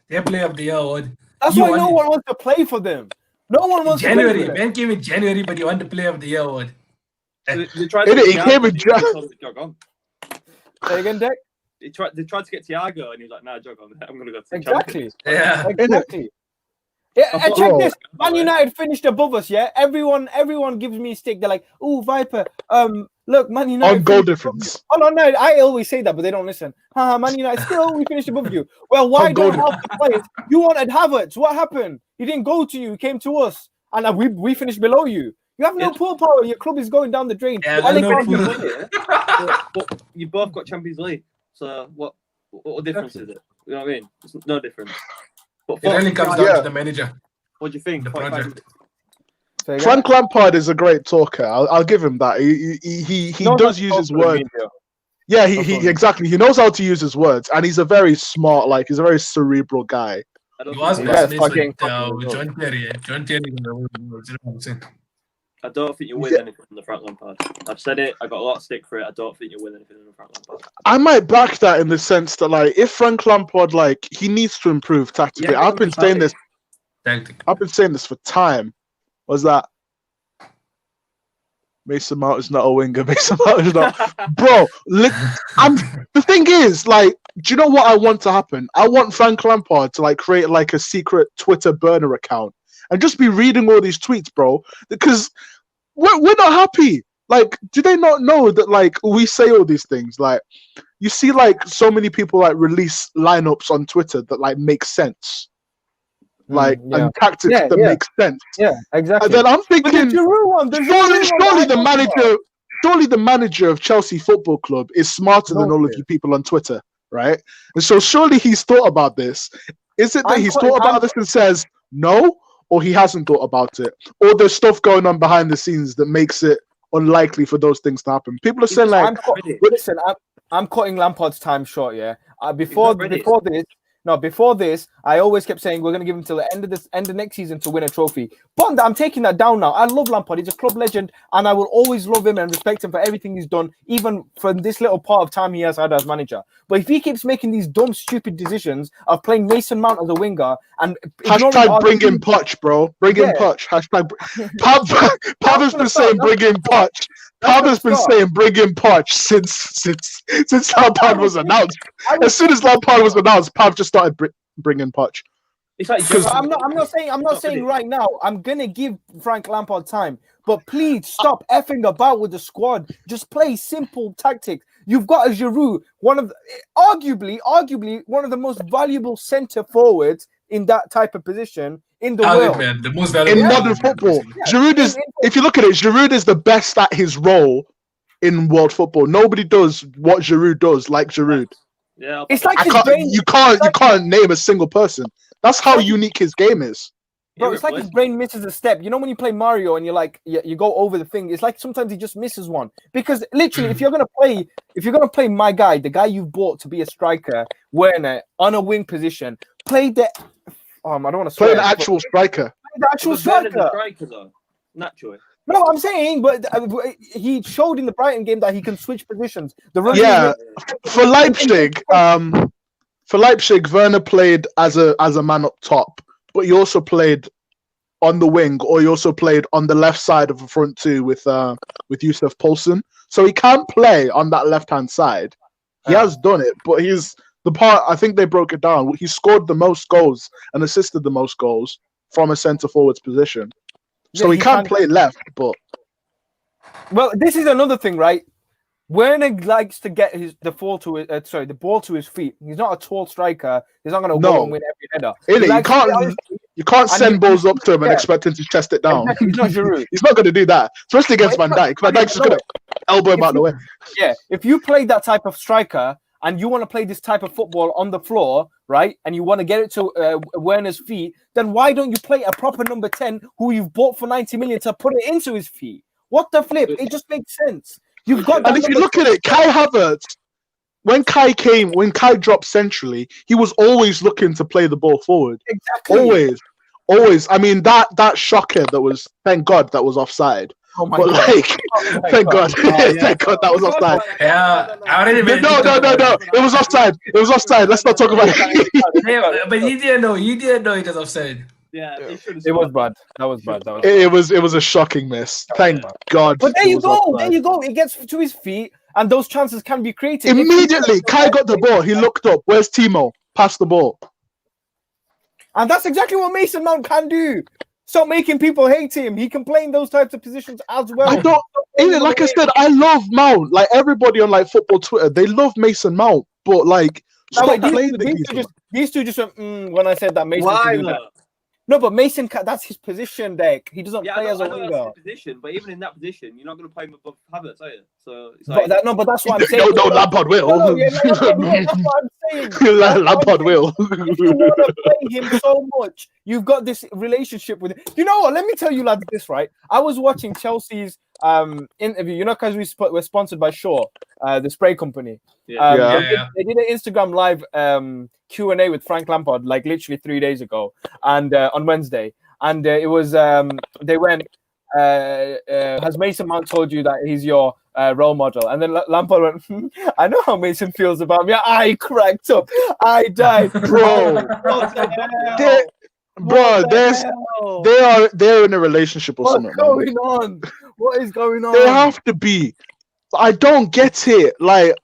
their player of the year award. That's He why won no it. one wants to play for them. No one wants to January. play for them. Man came in January, but he won the player of the year award. they tried He to came get with Thiago, he told him to jog on. Say again, Deck. They tried to get Thiago and he was like, nah, jog on. I'm going to go to the Exactly. Champions. Yeah. Exactly. Yeah, I and thought- check Oh. this. Man United finished above us, yeah? Everyone gives me a stick. They're like, oh, Viper, look, Man United. on goal finished above difference. you." Oh, no, I always say that, but they don't listen. Man United, still, we finished above you. Well, why On goal don't half the players? You wanted Havertz. What happened? He didn't go to you. He came to us. And we finished below you. You have no Yeah. pull power. Your club is going down the drain. Yeah, Well, no they can't pull. do it. But you both got Champions League. So what difference is it? You know what I mean? It's no difference. But It really comes down Yeah. to the manager. what do you think? The 45 project. minutes. Say again? Frank Lampard is a great talker. I'll give him that. He No, does that's use his also the words. media. Yeah, That's he what I mean. exactly. He knows how to use his words, and he's a very smart, like he's a very cerebral guy. I don't He was think Yeah, best it's mates fucking with fucking John Terry. John Terry. You know what I'm saying? I don't think you win anything from the Frank Lampard. I've said it. I got a lot of stick for it. I don't think you win anything from the Frank Lampard. I might back that in the sense that, like, if Frank Lampard, like, he needs to improve tactically. Yeah, I've been saying this. Tactic. I've been saying this for time. Was that Mason Mount is not a winger? Mason Mount is not, bro. The thing is, like, do you know what I want to happen? I want Frank Lampard to like create like a secret Twitter burner account and just be reading all these tweets, bro. Because we're not happy. Like, do they not know that like we say all these things? Like, you see, like so many people like release lineups on Twitter that like make sense. Like and tactics that make sense. Yeah, exactly. And then I'm thinking, surely the manager of Chelsea Football Club is smarter than all of you people on Twitter, right? And so surely he's thought about this. Is it that he's thought about this and says no, or he hasn't thought about it, or there's stuff going on behind the scenes that makes it unlikely for those things to happen? People are saying like, listen, I'm cutting Lampard's time short. Yeah, before this, I always kept saying we're going to give him till the end of next season to win a trophy. But I'm taking that down now. I love Lampard. He's a club legend, and I will always love him and respect him for everything he's done, even from this little part of time he has had as manager. But if he keeps making these dumb, stupid decisions of playing Mason Mount as a winger and hashtag bring in Poch, bro, bring in Poch. Hashtag Pav has been saying bring in Poch. Pav has been saying bring in Poch since Lampard was announced. As soon as Lampard was announced, Pav just started bringing Poch. It's like I'm not saying right now. I'm gonna give Frank Lampard time, but please stop effing about with the squad. Just play simple tactics. You've got a Giroud, arguably one of the most valuable centre forwards in that type of position in the world. Man, the most valuable in modern football. Giroud is, if you look at it, Giroud is the best at his role in world football. Nobody does what Giroud does like Giroud. Yeah, it's like you can't name a single person. That's how unique his game is. Bro, it's like his brain misses a step. You know when you play Mario and you're like, you go over the thing. It's like sometimes he just misses one. Because literally, if you're gonna play my guy, the guy you've bought to be a striker, Werner, on a wing position, play the. I don't want to play the actual striker. Play the actual striker. Though, naturally. No, I'm saying, but he showed in the Brighton game that he can switch positions. For Leipzig, Werner played as a man up top, but he also played on the wing, or he also played on the left side of the front two with Yusuf Poulsen. So he can play on that left-hand side. He has done it, but he's the part. I think they broke it down. He scored the most goals and assisted the most goals from a centre forward's position. So he can't play left, but well, this is another thing, right? Werner likes to get the ball to his feet. He's not a tall striker. He's not going to go and win every header. You can't send balls up to him and expect him to chest it down. Exactly. He's not Giroud. He's not going to do that, especially against Van Dijk. Van Dijk's just going to elbow him out of the way. Yeah, if you play that type of striker and you want to play this type of football on the floor, right, and you want to get it to Werner's feet, then why don't you play a proper number 10 who you've bought for 90 million to put it into his feet? What the flip? It just makes sense. You've got. And if you look at it, Kai Havertz, when Kai dropped centrally, he was always looking to play the ball forward. Exactly. Always. I mean, that shocker that was, thank God that was offside. Oh my God. Thank God. Oh, Thank God that was offside. Yeah, I already made No. It was offside. Let's not talk about it. Yeah, but you didn't know it was offside. Yeah, it was bad. That was bad. It was a shocking miss. Thank God. But there you go. It gets to his feet, and those chances can be created. Immediately, Kai got the ball. He looked up. Where's Timo? Pass the ball. And that's exactly what Mason Mount can do. Stop making people hate him. He can play in those types of positions as well. Like I said, I love Mount. Like everybody on like football Twitter, they love Mason Mount. But like, these two just went when I said that Mason. Why? No, but Mason, that's his position, Deck. He doesn't play as a winger. That's his position, but even in that position, you're not going to play him above Havertz, are you? So it's like... but that's what I'm saying. No, Lampard will. That's what I'm saying. Lampard will. If you want to play him so much, you've got this relationship with him. You know what? Let me tell you lads this, right? I was watching Chelsea's interview, you know, because we're sponsored by Shaw, the spray company. They did an Instagram live Q&A with Frank Lampard like literally 3 days ago, and on Wednesday, and it was they went, has Mason Mount told you that he's your role model? And then Lampard went, I know how Mason feels about me. I cracked up. I died, bro. bro, they're in a relationship or something. What's going on? What is going on? They have to be. I don't get it. Like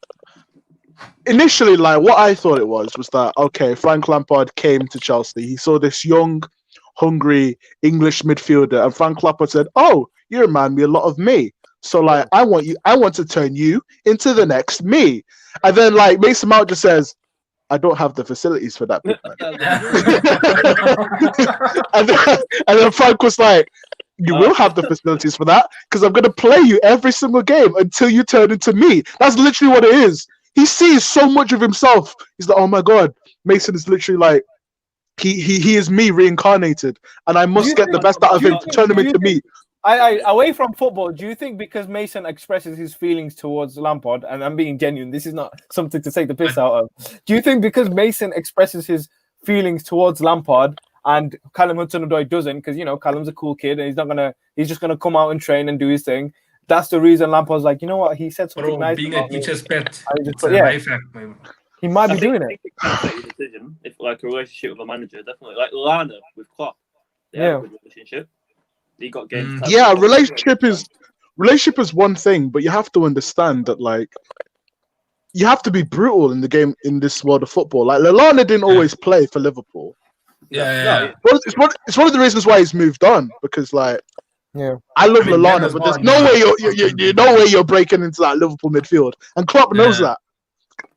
initially, like what I thought it was that okay, Frank Lampard came to Chelsea. He saw this young, hungry English midfielder, and Frank Lampard said, "Oh, you remind me a lot of me. So like, I want to turn you into the next me." And then like Mason Mount just says, "I don't have the facilities for that." and then Frank was like, "You will have the facilities for that because I'm going to play you every single game until you turn into me." That's literally what it is. He sees so much of himself. He's like, "Oh my God, Mason is literally like, he is me reincarnated, and I must get the best out of him to turn him into me." Away from football, do you think because Mason expresses his feelings towards Lampard, and I'm being genuine, this is not something to take the piss out of. Do you think because Mason expresses his feelings towards Lampard and Callum Hudson-Odoi doesn't, because Callum's a cool kid and he's just gonna come out and train and do his thing? That's the reason Lampard's like, you know what, he said something nice. Being a teacher's pet. He might be doing it. I think it can take a decision if like a relationship with a manager, definitely. Like Lana with Klopp. They have a good relationship. He got games. Yeah, relationship is one thing, but you have to understand that like you have to be brutal in the game in this world of football. Like Lallana didn't always play for Liverpool. Yeah. It's one of the reasons why he's moved on, because like I love Lallana, but there's no way you're breaking into that Liverpool midfield, and Klopp knows that.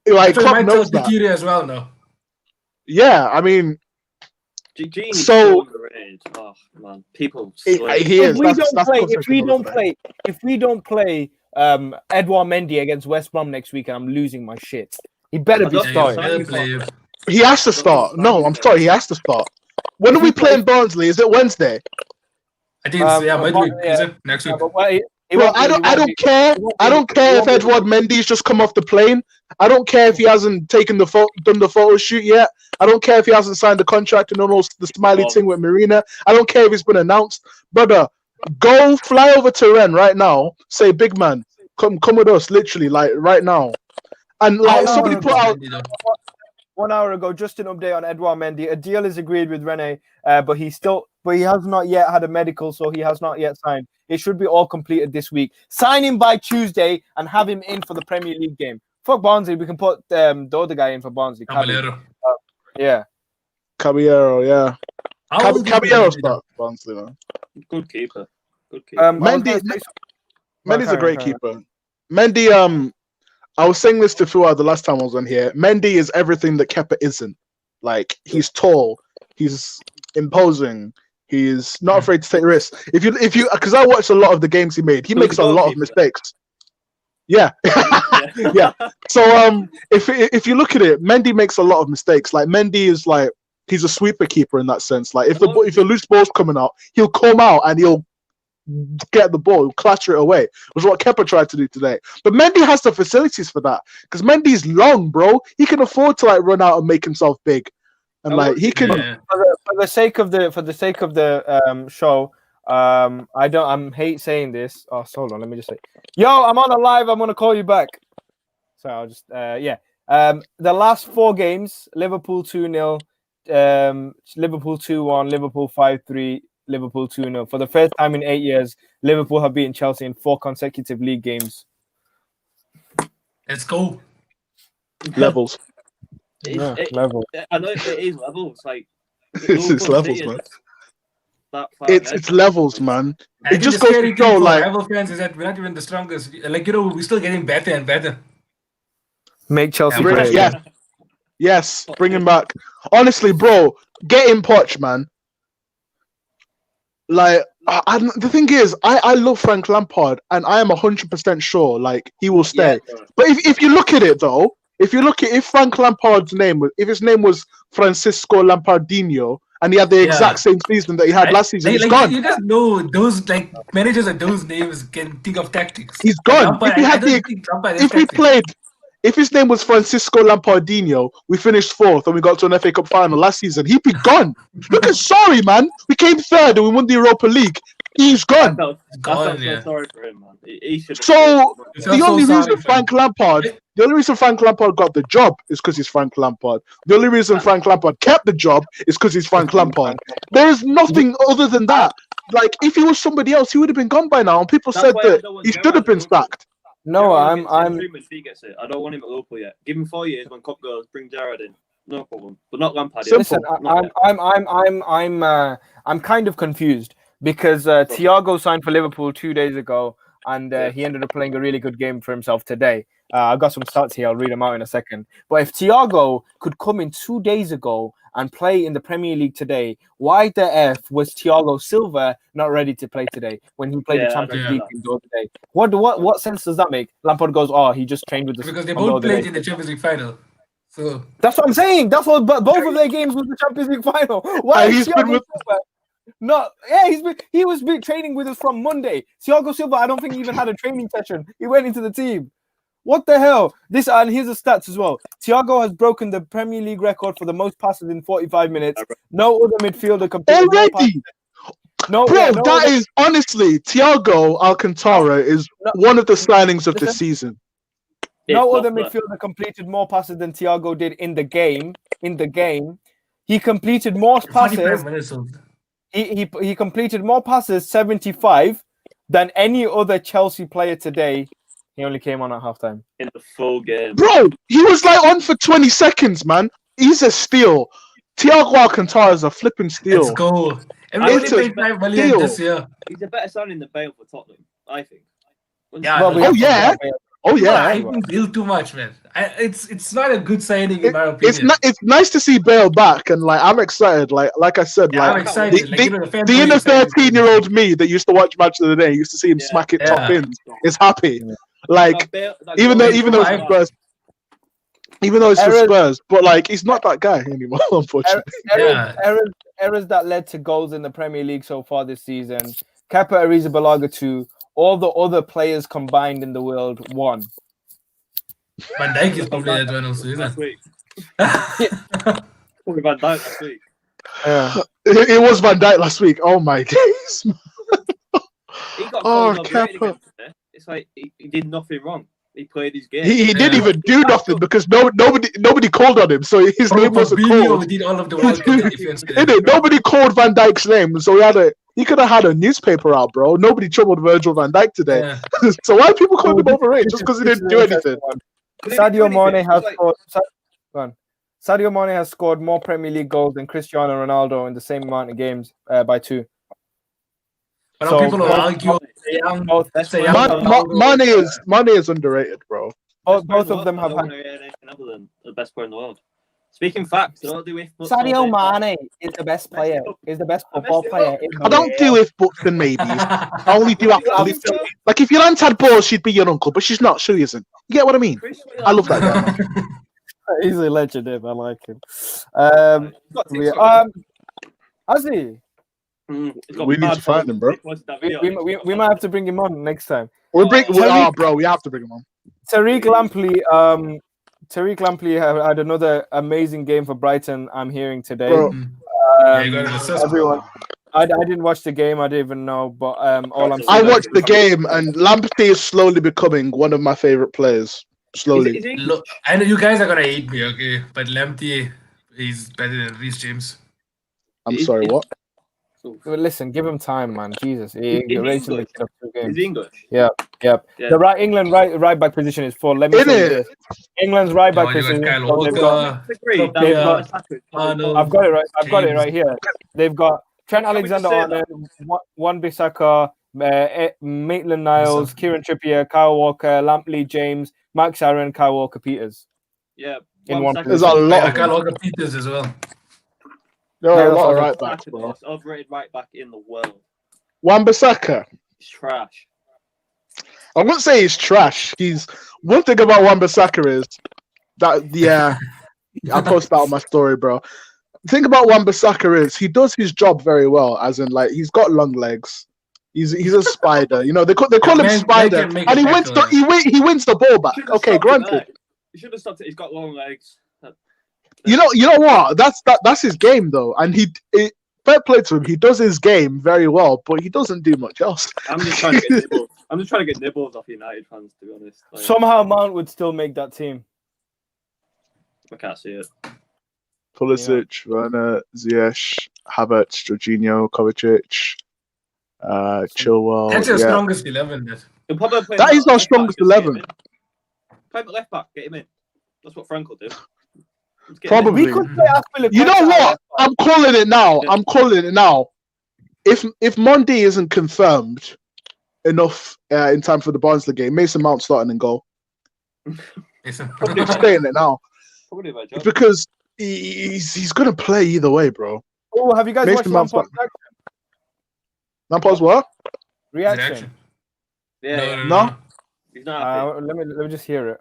Like Klopp knows that as well, no. Yeah, I mean. So oh man, people. If we don't play Edouard Mendy against West Brom next week, and I'm losing my shit. He better be starting. He has to start. No, I'm sorry, he has to start. When are we playing Barnsley? Is it Wednesday? I think midweek. Is it next week? Bro, I don't care. I don't care if Edouard Mendy's just come off the plane. I don't care if he hasn't done the photo shoot yet. I don't care if he hasn't signed the contract and done the smiley thing with Marina. I don't care if it's been announced. Brother, go fly over to Rennes right now. Say, big man, come with us, literally, like right now. And like somebody put out 1 hour ago, just an update on Edouard Mendy. A deal is agreed with Rennes, but he has not yet had a medical, so he has not yet signed. It should be all completed this week. Sign him by Tuesday and have him in for the Premier League game. Fuck Barnsley, we can put the other guy in for Barnsley. Caballero. Caballero, yeah. Caballero start Barnsley, man. Good keeper. Mendy's a great keeper. Mendy, I was saying this to Fuad the last time I was on here. Mendy is everything that Kepa isn't. Like, he's tall, he's imposing, he's not afraid to take risks. If you, because I watched a lot of the games he made, he makes a lot of mistakes. Yeah, yeah. So if you look at it, Mendy makes a lot of mistakes. Like Mendy is like he's a sweeper keeper in that sense. Like if the loose ball's coming out, he'll come out and he'll get the ball, he'll clatter it away. Was what Kepa tried to do today. But Mendy has the facilities for that because Mendy's long, bro. He can afford to like run out and make himself big, and like he can. For the sake of the show. I hate saying this. Oh, hold on, let me just say. Yo, I'm on a live. I'm gonna call you back. So I'll just the last 4 games: Liverpool 2-0, Liverpool 2-1, Liverpool 5-3, Liverpool 2-0. For the first time in 8 years, Liverpool have beaten Chelsea in 4 consecutive league games. Let's go. Levels. Level. I know it is levels. Like it's levels, man. It's levels, man. It just goes to show, like, rival fans is that we're not even the strongest. Like, we're still getting better and better. Make Chelsea great. Yes, bring him back. Honestly, bro, get him Poch, man. Like, the thing is, I love Frank Lampard, and I am 100% sure, like, he will stay. Yeah, but if you look at it, though, if Frank Lampard's name was Francisco Lampardinho, and he had the exact same season that he had last season, he's gone. You just know those managers of those names can think of tactics. He's gone. If his name was Francisco Lampardinho, we finished 4th and we got to an FA Cup final last season, he'd be gone. Look at man. We came 3rd and we won the Europa League. He's gone. I felt so yeah. sorry for him, man. He should. So It's the also only sorry reason for Frank him. Lampard, the only reason Frank Lampard got the job is because he's Frank Lampard. The only reason Frank Lampard kept the job is because he's Frank Lampard. There is nothing other than that. Like, if he was somebody else, he would have been gone by now. And people That's said why I that don't want he Gerrard should have at been Liverpool. sacked. No, Gerrard I'm gets treatment, he gets it. I don't want him at Liverpool yet. Give him 4 years when Cup goes. Bring Gerrard in. No problem. But not Lampard. Simple. Listen, Not yet. I'm kind of confused because Thiago signed for Liverpool 2 days ago, and he ended up playing a really good game for himself today. I've got some stats here. I'll read them out in a second. But if Thiago could come in 2 days ago and play in the Premier League today, why the F was Thiago Silva not ready to play today when he played the Yeah, Champions I League know. the other day? What sense does that make? Lampard goes, oh, he just trained with the Because they on the both other day. played in the Champions League final. So That's what I'm saying. That's what. But both of their games was the Champions League final. Why? He's Thiago been with- Silva? No, yeah, he was training with us from Monday. Thiago Silva, I don't think he even had a training session. He went into the team. What the hell? This and here's the stats as well. Thiago has broken the Premier League record for the most passes in 45 minutes. No other midfielder completed more passes. Already? No, Bro, yeah, no that other- is honestly, Thiago Alcantara is No. one of the signings of the Listen. season. no It's other not that. midfielder completed more passes than Thiago did in the game. He completed more 45 passes. minutes of He completed more passes, 75, than any other Chelsea player today. He only came on at halftime. In the full game. Bro, he was like on for 20 seconds, man. He's a steal. Thiago Alcantara is a flipping steal. let's go. And I we It's only a paid 5 million steal. this year. He's a better signing than Bale for Tottenham, I think. Yeah, Well, we Oh, have to- yeah. Oh Yeah, yeah. I think Bill too much, man. It's not a good signing in my opinion. It's nice to see Bale back, and like I'm excited. Like I said, Yeah, I'm like excited. the- Like, you know, the fans the really inner excited. 13-year-old me that used to watch Match of the Day, used to see him Yeah. smack it Yeah. top ins, is happy. Yeah. Like even though it's Spurs, even though it's for Errors- Spurs, but like he's not that guy anymore, unfortunately. Yeah. Errors that led to goals in the Premier League so far this season. Kepa Arrizabalaga 2. All the other players combined in the world 1. Van Dijk is probably that one also, isn't last it? week. Probably Van Dijk last week. Yeah. It was Van Dijk last week. Oh my days. He got Oh, goals overrated Kepa. against today. It's like he did nothing wrong. He played his game. He didn't Yeah. even do nothing because nobody called on him, so his name wasn't Fabinho called. did all of the work in the defense. Innit? Nobody called Van Dijk's name, so he could have had a newspaper out, bro. Nobody troubled Virgil van Dijk today. Yeah. So why are people calling him overrated just because he didn't do anything? Sadio Mane has scored. Go on. Sadio Mane has scored more Premier League goals than Cristiano Ronaldo in the same amount of games by 2. But So, people will both- argue. That's a Mane is underrated, bro. Both of them have had. anything other than the best player in the world. Speaking facts, I don't do if buts, Sadio all day. Mane is the best player. Is the best football player. In the I don't do if buts and maybes. I only do after. Like if your aunt had balls, she'd be your uncle, but she's not. She isn't. You get what I mean? I love that guy. He's a legend, him. I like him. Has he? We need to find him, bro. We might have to bring him on next time. Bro, we have to bring him on. Tariq Lampley had another amazing game for Brighton. I'm hearing today. Bro. Yeah, you got an assist. Everyone, I didn't watch the game. I didn't even know. But all I'm I saying, watched the game, and Lamptey is slowly becoming one of my favorite players. Slowly. Look, I know you guys are gonna hate me, okay? But Lamptey is better than Reece James. I'm sorry, what? Listen, give him time, man. Jesus, he Is rates he him the 2 Is games. he English? Yep. Yeah. The England right back position is full. Let me Isn't tell you it? this. England's right back You got position. Kyle so they've got- Walker. Agreed. They've got- I've got it right. I've got it James. right here. They've got Trent Can we just Alexander-Arnold, Wan Bissaka, Maitland-Niles, Bissaka. Kieran Trippier, Kyle Walker, Lampley, James, Max Aaron, Kyle Walker-Peters. Yeah. In one There's a lot I of got Walker Peters as well. There are Yeah, a lot of that's right backs, bro. Most overrated right back in the world. Wan-Bissaka. He's trash. I wouldn't say he's trash. He's one thing about Wan-Bissaka is that I posted that on my story, bro. The thing about Wan-Bissaka is he does his job very well, as in like he's got long legs. He's a spider. You know, they call him Man Spider, can make and a tackle. he wins the ball back. Should've Okay, stopped it granted. there. He should have stopped it. He's got long legs. You know what? That's his game though, and fair play to him. He does his game very well, but he doesn't do much else. I'm just trying to get nibbles. I'm just trying to get nibbles off United fans, to be honest. Like, Somehow Mount would still make that team. I can't see it. Pulisic, Werner, Ziyech, Havertz, Jorginho, Kovacic, Chilwell. That's your yeah. strongest 11. That. He'll probably play That him is at our left strongest back, just get him 11. in. Play him at left back, get him in. That's what Frank will do. Just get him in. Probably. We could play Aspilicueta. You know what? I'm calling it now. I'm calling it now. If Mondi isn't confirmed enough in time for the Barnsley game, Mason Mount starting and goal. I'm saying it now. Probably my job. It's because he's gonna play either way, bro. Oh, have you guys Mason watched Mount's Lampard's Lampard's what? reaction? Yeah, No? He's not happy. Let me just hear it.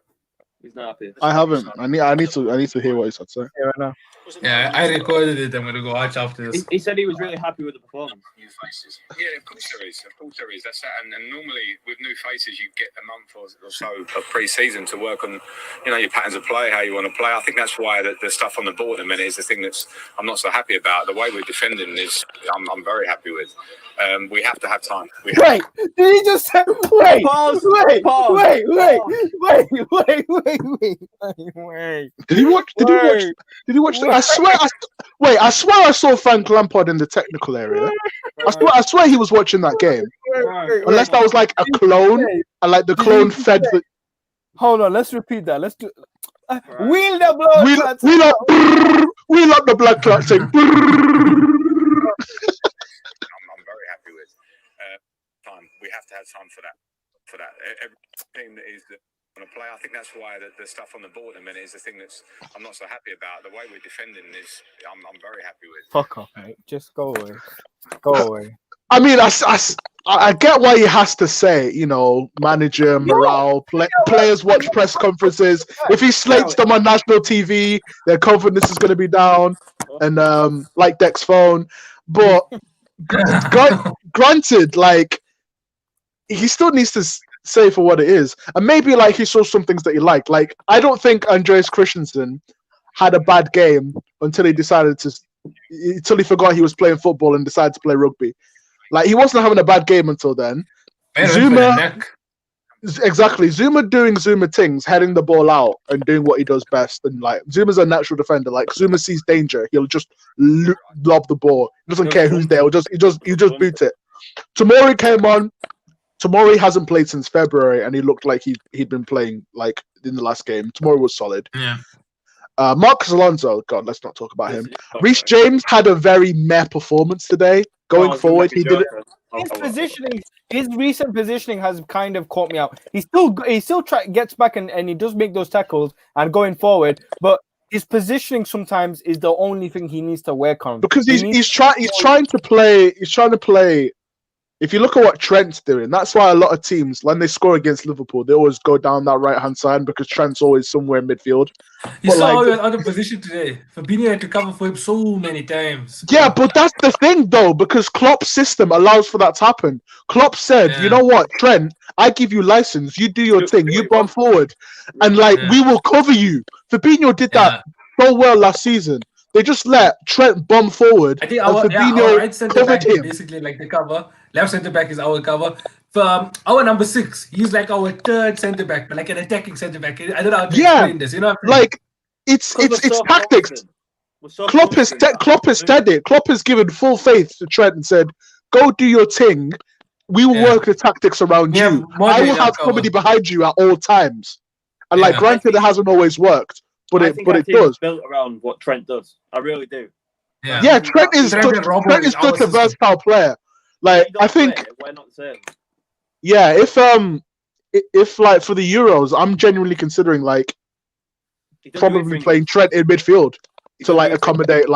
He's not happy. I haven't. I need to hear what he's had to say. Here right now. Yeah, I recorded it. I'm gonna go watch after this. He said he was really happy with the performance. New faces. Yeah, of course there is. Of course there is. That's that. And normally with new faces, you get a month or so of pre-season to work on, your patterns of play, how you want to play. I think that's why the stuff on the board at the minute is the thing that's I'm not so happy about. The way we're defending is I'm very happy with. We have to have time. Wait, did he just say? Wait, Pause, wait, pause, wait, wait, pause. wait. Did you watch? Did you watch? I swear I saw Frank Lampard in the technical area. I swear he was watching that game. Unless that was like a clone, and like the clone fed the. Hold on, let's repeat that. Let's do. Wheel the blood. Wheel up the blood clot thing. I'm very happy with time. We have to have time for that. Everything that is going to play. I think that's why the stuff on the board at the minute is the thing that's I'm not so happy about. The way we're defending is I'm very happy with. Fuck off, mate. Just go away. Go away. I mean, I get why he has to say, manager, morale, players watch press conferences. If he slates them on national TV, their confidence is going to be down, and like Deck's phone. But granted, like he still needs to say for what it is, and maybe like he saw some things that he liked. Like I don't think Andreas Christensen had a bad game until he until he forgot he was playing football and decided to play rugby. Like he wasn't having a bad game until then. Exactly. Zuma doing Zuma things, heading the ball out and doing what he does best. And like Zuma's a natural defender. Like Zuma sees danger, he'll just lob the ball. He doesn't care who's there. He just boot it. Tomori came on. Tomori hasn't played since February, and he looked like he'd been playing like in the last game. Tomori was solid. Yeah. Marcus Alonso, God, let's not talk about him. Reece James had a very meh performance today. Going forward, he did it. His recent positioning has kind of caught me out. He still gets back and he does make those tackles and going forward, but his positioning sometimes is the only thing he needs to work on. Because he's trying to play. If you look at what Trent's doing, that's why a lot of teams, when they score against Liverpool, they always go down that right-hand side because Trent's always somewhere in midfield. You saw how he was out of position today. Fabinho had to cover for him so many times. Yeah, but that's the thing, though, because Klopp's system allows for that to happen. Klopp said, you know what, Trent, I give you license. You do your thing. You bomb forward. And, we will cover you. Fabinho did that so well last season. They just let Trent bomb forward. I think our right centre back him. is basically like the cover. Left centre back is our cover. For our number 6, he's like our third centre back, but like an attacking centre back. I don't know how to explain this. You know, like it's tactics. Klopp has said it. Klopp has given full faith to Trent and said, "Go do your thing. We will work the tactics around you. I will have somebody behind you at all times." And granted, it hasn't always worked. But it does. Built around what Trent does. I really do. Yeah, Trent is such a versatile player. Like I think. We're not the same. Yeah, if like for the Euros, I'm genuinely considering probably playing Trent in midfield to accommodate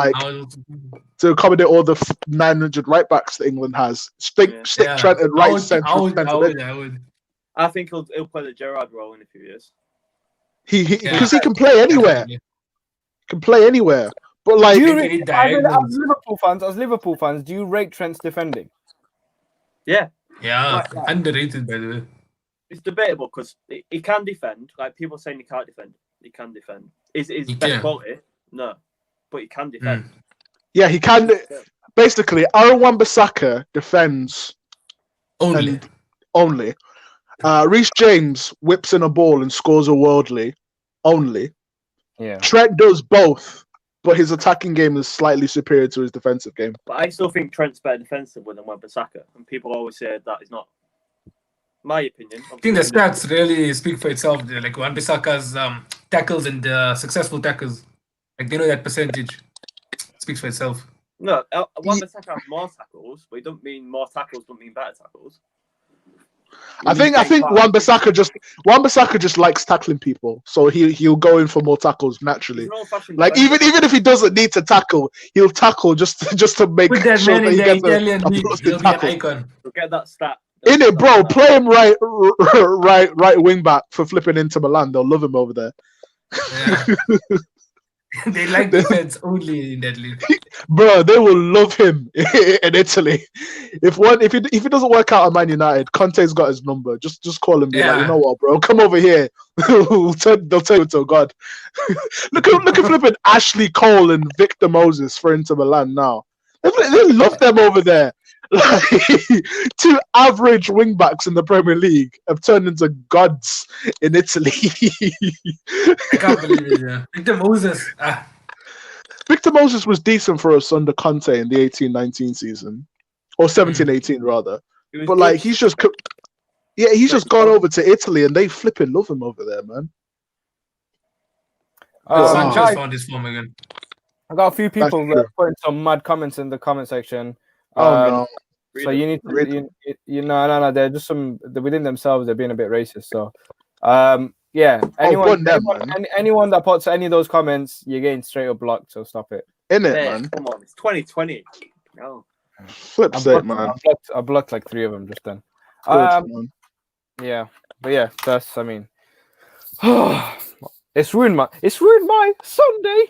all the 900 right backs that England has. Stick Trent at right centre. I think he'll play the Gerrard role in a few years. Because he can play anywhere. Can play anywhere. But as Liverpool fans, do you rate Trent's defending? Yeah. Yeah, underrated by the way. It's debatable because he can defend. Like people saying he can't defend. He can defend. Is best quality? No. But he can defend. Yeah, he can. basically, Aaron Wan-Bissaka defends Only. and only. Reece James whips in a ball and scores a worldly only. Yeah. Trent does both, but his attacking game is slightly superior to his defensive game. But I still think Trent's better defensively than Wan-Bissaka, and people always say that is not my opinion. I think the stats really speak for itself. There. Like Wan-Bissaka's tackles and successful tackles, like they know that percentage speaks for itself. No, Wan-Bissaka has more tackles, but it don't mean more tackles don't mean better tackles. I think Wan-Bissaka just likes tackling people, so he'll go in for more tackles naturally. Like even if he doesn't need to tackle, he'll tackle just to make With that sure man that in he the gets Italian a league, busted he'll be an tackle. icon. Get that stat. In it, bro. Play him right wing back for flipping into Milan. They'll love him over there. Yeah. They like defense only in that league. Bro, they will love him in Italy. If he doesn't work out at Man United, Conte's got his number. Just call him. Be like, you know what, bro? Come over here. They'll tell you to God. look at flipping Ashley Cole and Victor Moses for Inter Milan now. They love them over there. Like, two average wing backs in the Premier League have turned into gods in Italy. I can't believe it. Yeah. Victor Moses. Victor Moses was decent for us under Conte in the 18-19 season, or 17-18 rather. But like he's just gone over to Italy and they flipping love him over there, man. Sanchez found his form again. I got a few people putting some mad comments in the comment section. No. So you need to, no. They're just within themselves. They're being a bit racist. So, yeah. Anyone that puts any of those comments, you're getting straight up blocked. So stop it. Man. Come on, it's 2020. No. Flip sake, man. I blocked like 3 of them just then. Yeah, but yeah, that's. I mean, it's ruined my Sunday.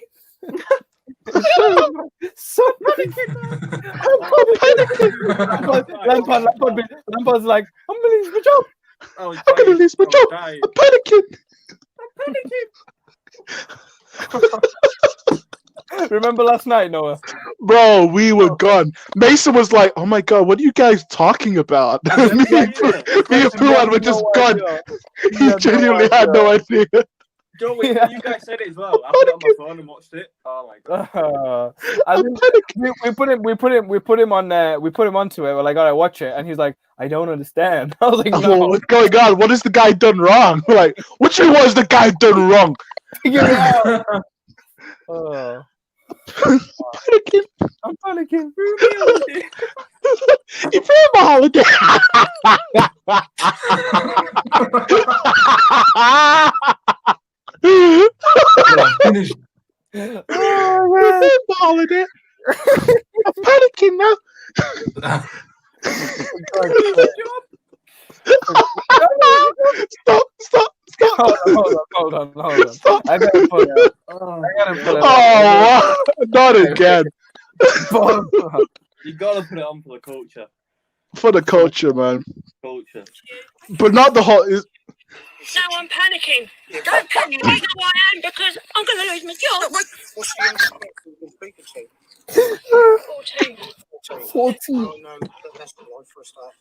Lampard's like, I'm gonna lose my job. I'm gonna lose my job. I'm panicking. Remember last night, Noah? Bro, we were gone. Mason was like, "Oh my god, what are you guys talking about?" Me and Fuad were just gone. He genuinely had no idea. Don't wait, you guys said it as well. I put it on my phone and watched it. Oh my god! We put him onto it. We're like, alright, watch it, and he's like, I don't understand. I was like, no. What's going on? What has the guy done wrong? Like, what has the guy done wrong? Figure it out. I'm panicking. You playing my holiday? Finished. Holiday. I'm panicking now. Stop. Hold on. I gotta pull it out. Oh, not again. You gotta put it on for the culture. For the culture, man. Culture. But not the whole. Now I'm panicking. Don't panic. You know I am because I'm going to lose my job. What's the internet you've been speaking to? 14. Oh, no, that's the one for a start.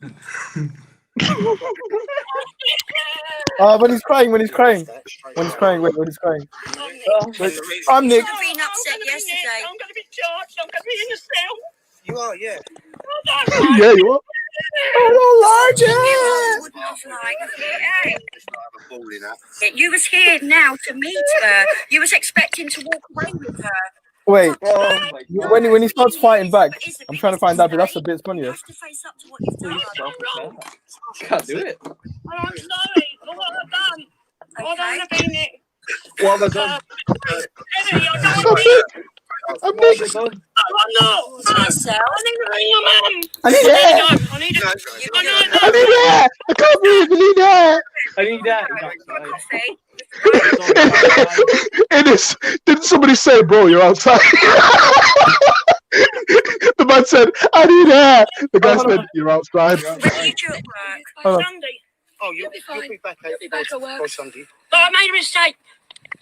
When he's crying. Wait, when he's crying. I'm Nick. I've been upset yesterday. I'm going to be charged. I'm going to be in the cell. You are, yeah. Yeah, you are. I don't like it. Wouldn't have liked it. You was here now to meet her. You was expecting to walk away with her. Wait, Oh my god. when he starts fighting back, I'm trying to find out, but that's a bit funnier. You have to face up to what you've done. Can't do it. And I'm sorry for what I've done. I don't want to be Nick. What have I done? Eddie, I don't want to be I'm What have I done? I'm not. Myself. I need to ring my mum. I need that. I need to. I can't breathe. I need that. I need that. Ennis, didn't somebody say, bro, you're outside? The man said, I need that. The guy said, you're outside. When you do at work? On Sunday. Oh, you'll be back You'll be back at work. by Sunday. But I made a mistake.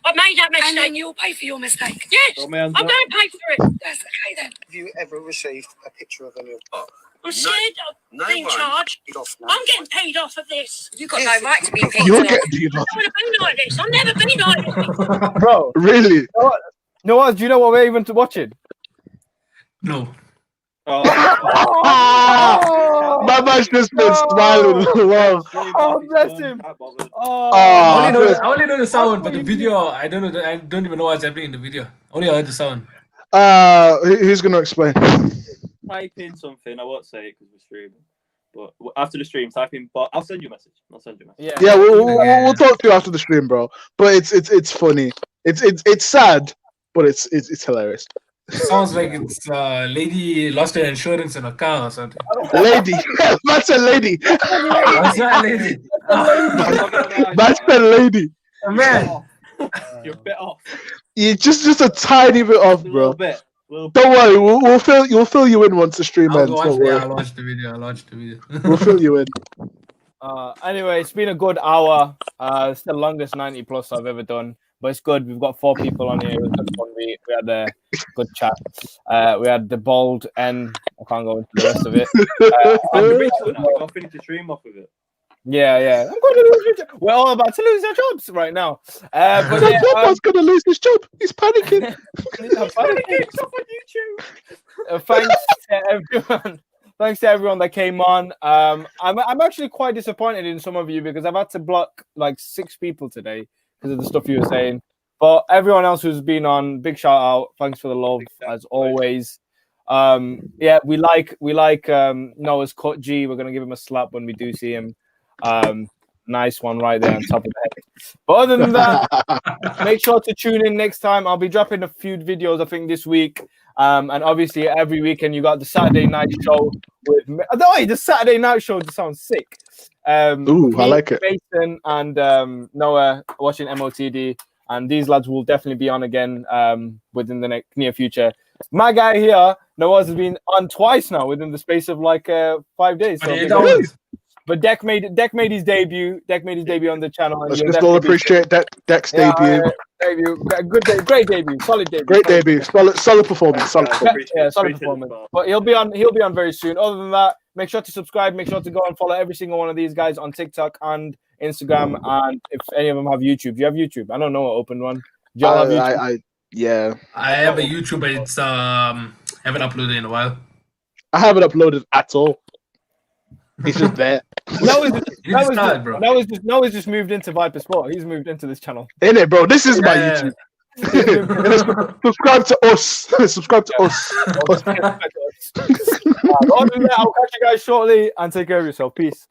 I made that And then mistake. you'll pay for your mistake. Yes, Got I'm my hands going up. to pay for it. That's okay then. Have you ever received a picture of any of I'm scared of being charged. it off now? I'm getting paid off of this. You've got no right to be paid You're off. getting beat off. I don't want to be like this. I've never been like this. Bro, Really? no what? Do you know what we're even watching? No. Oh, My man's just been smiling. Wow. Oh, bless him. Oh, I I only know the sound, but the video, I don't know. I don't even know what's happening in the video. Only heard the sound. Who's gonna explain? Type in something. I won't say it because we're streaming. But after the stream, type in. But I'll send you a message. Yeah, we'll talk to you after the stream, bro. But it's funny. It's sad, but it's hilarious. Sounds like it's lady lost her insurance in a car or something. Lady, that's a lady. What's that, lady? That's a lady. Oh, man. You're a bit off. You just a tiny bit off, A bro. little bit. Don't worry, we'll fill you in once the stream ends. Don't worry. I'll watch the video. We'll fill you in. Anyway, it's been a good hour. It's the longest 90 plus I've ever done, but it's good. We've got 4 people on here. It was just fun. We had a good chat. We had the bald and I can't go into the rest of it. I'll finish the stream off with it. Yeah. I'm going to lose your job. We're all about to lose our jobs right now. But yeah, Papa's gonna lose his job. He's panicking. Thanks to everyone. Thanks to everyone that came on. I'm actually quite disappointed in some of you because I've had to block like 6 people today because of the stuff you were saying. But everyone else who's been on, big shout out. Thanks for the love as always. Yeah, we like Noah's cut G. We're gonna give him a slap when we do see him. Nice one right there on top of the head. But other than that, make sure to tune in next time. I'll be dropping a few videos, I think, this week. And obviously, every weekend you got the Saturday night show with me. Oh, the Saturday night show just sounds sick. Ooh, I like it. Mason and Noah watching MOTD, and these lads will definitely be on again within the near future. My guy here, Noah, has been on twice now within the space of like 5 days. So but Deck made his debut. Deck made his debut on the channel. Let's just all appreciate Deck's debut. Good day, great debut, solid debut. Great debut, solid performance. Solid performance. But he'll be on very soon. Other than that, make sure to subscribe. Make sure to go and follow every single one of these guys on TikTok and Instagram. And if any of them have YouTube, do you have YouTube? I don't know what open one. Do you all have YouTube? Yeah. I have a YouTube, but it's haven't uploaded in a while. I haven't uploaded at all. He's just there. Noah's just moved into Viper Sport. He's moved into this channel. Innit, bro? This is my YouTube. Subscribe to us. Subscribe to us. Other than that, I'll catch you guys shortly and take care of yourself. Peace.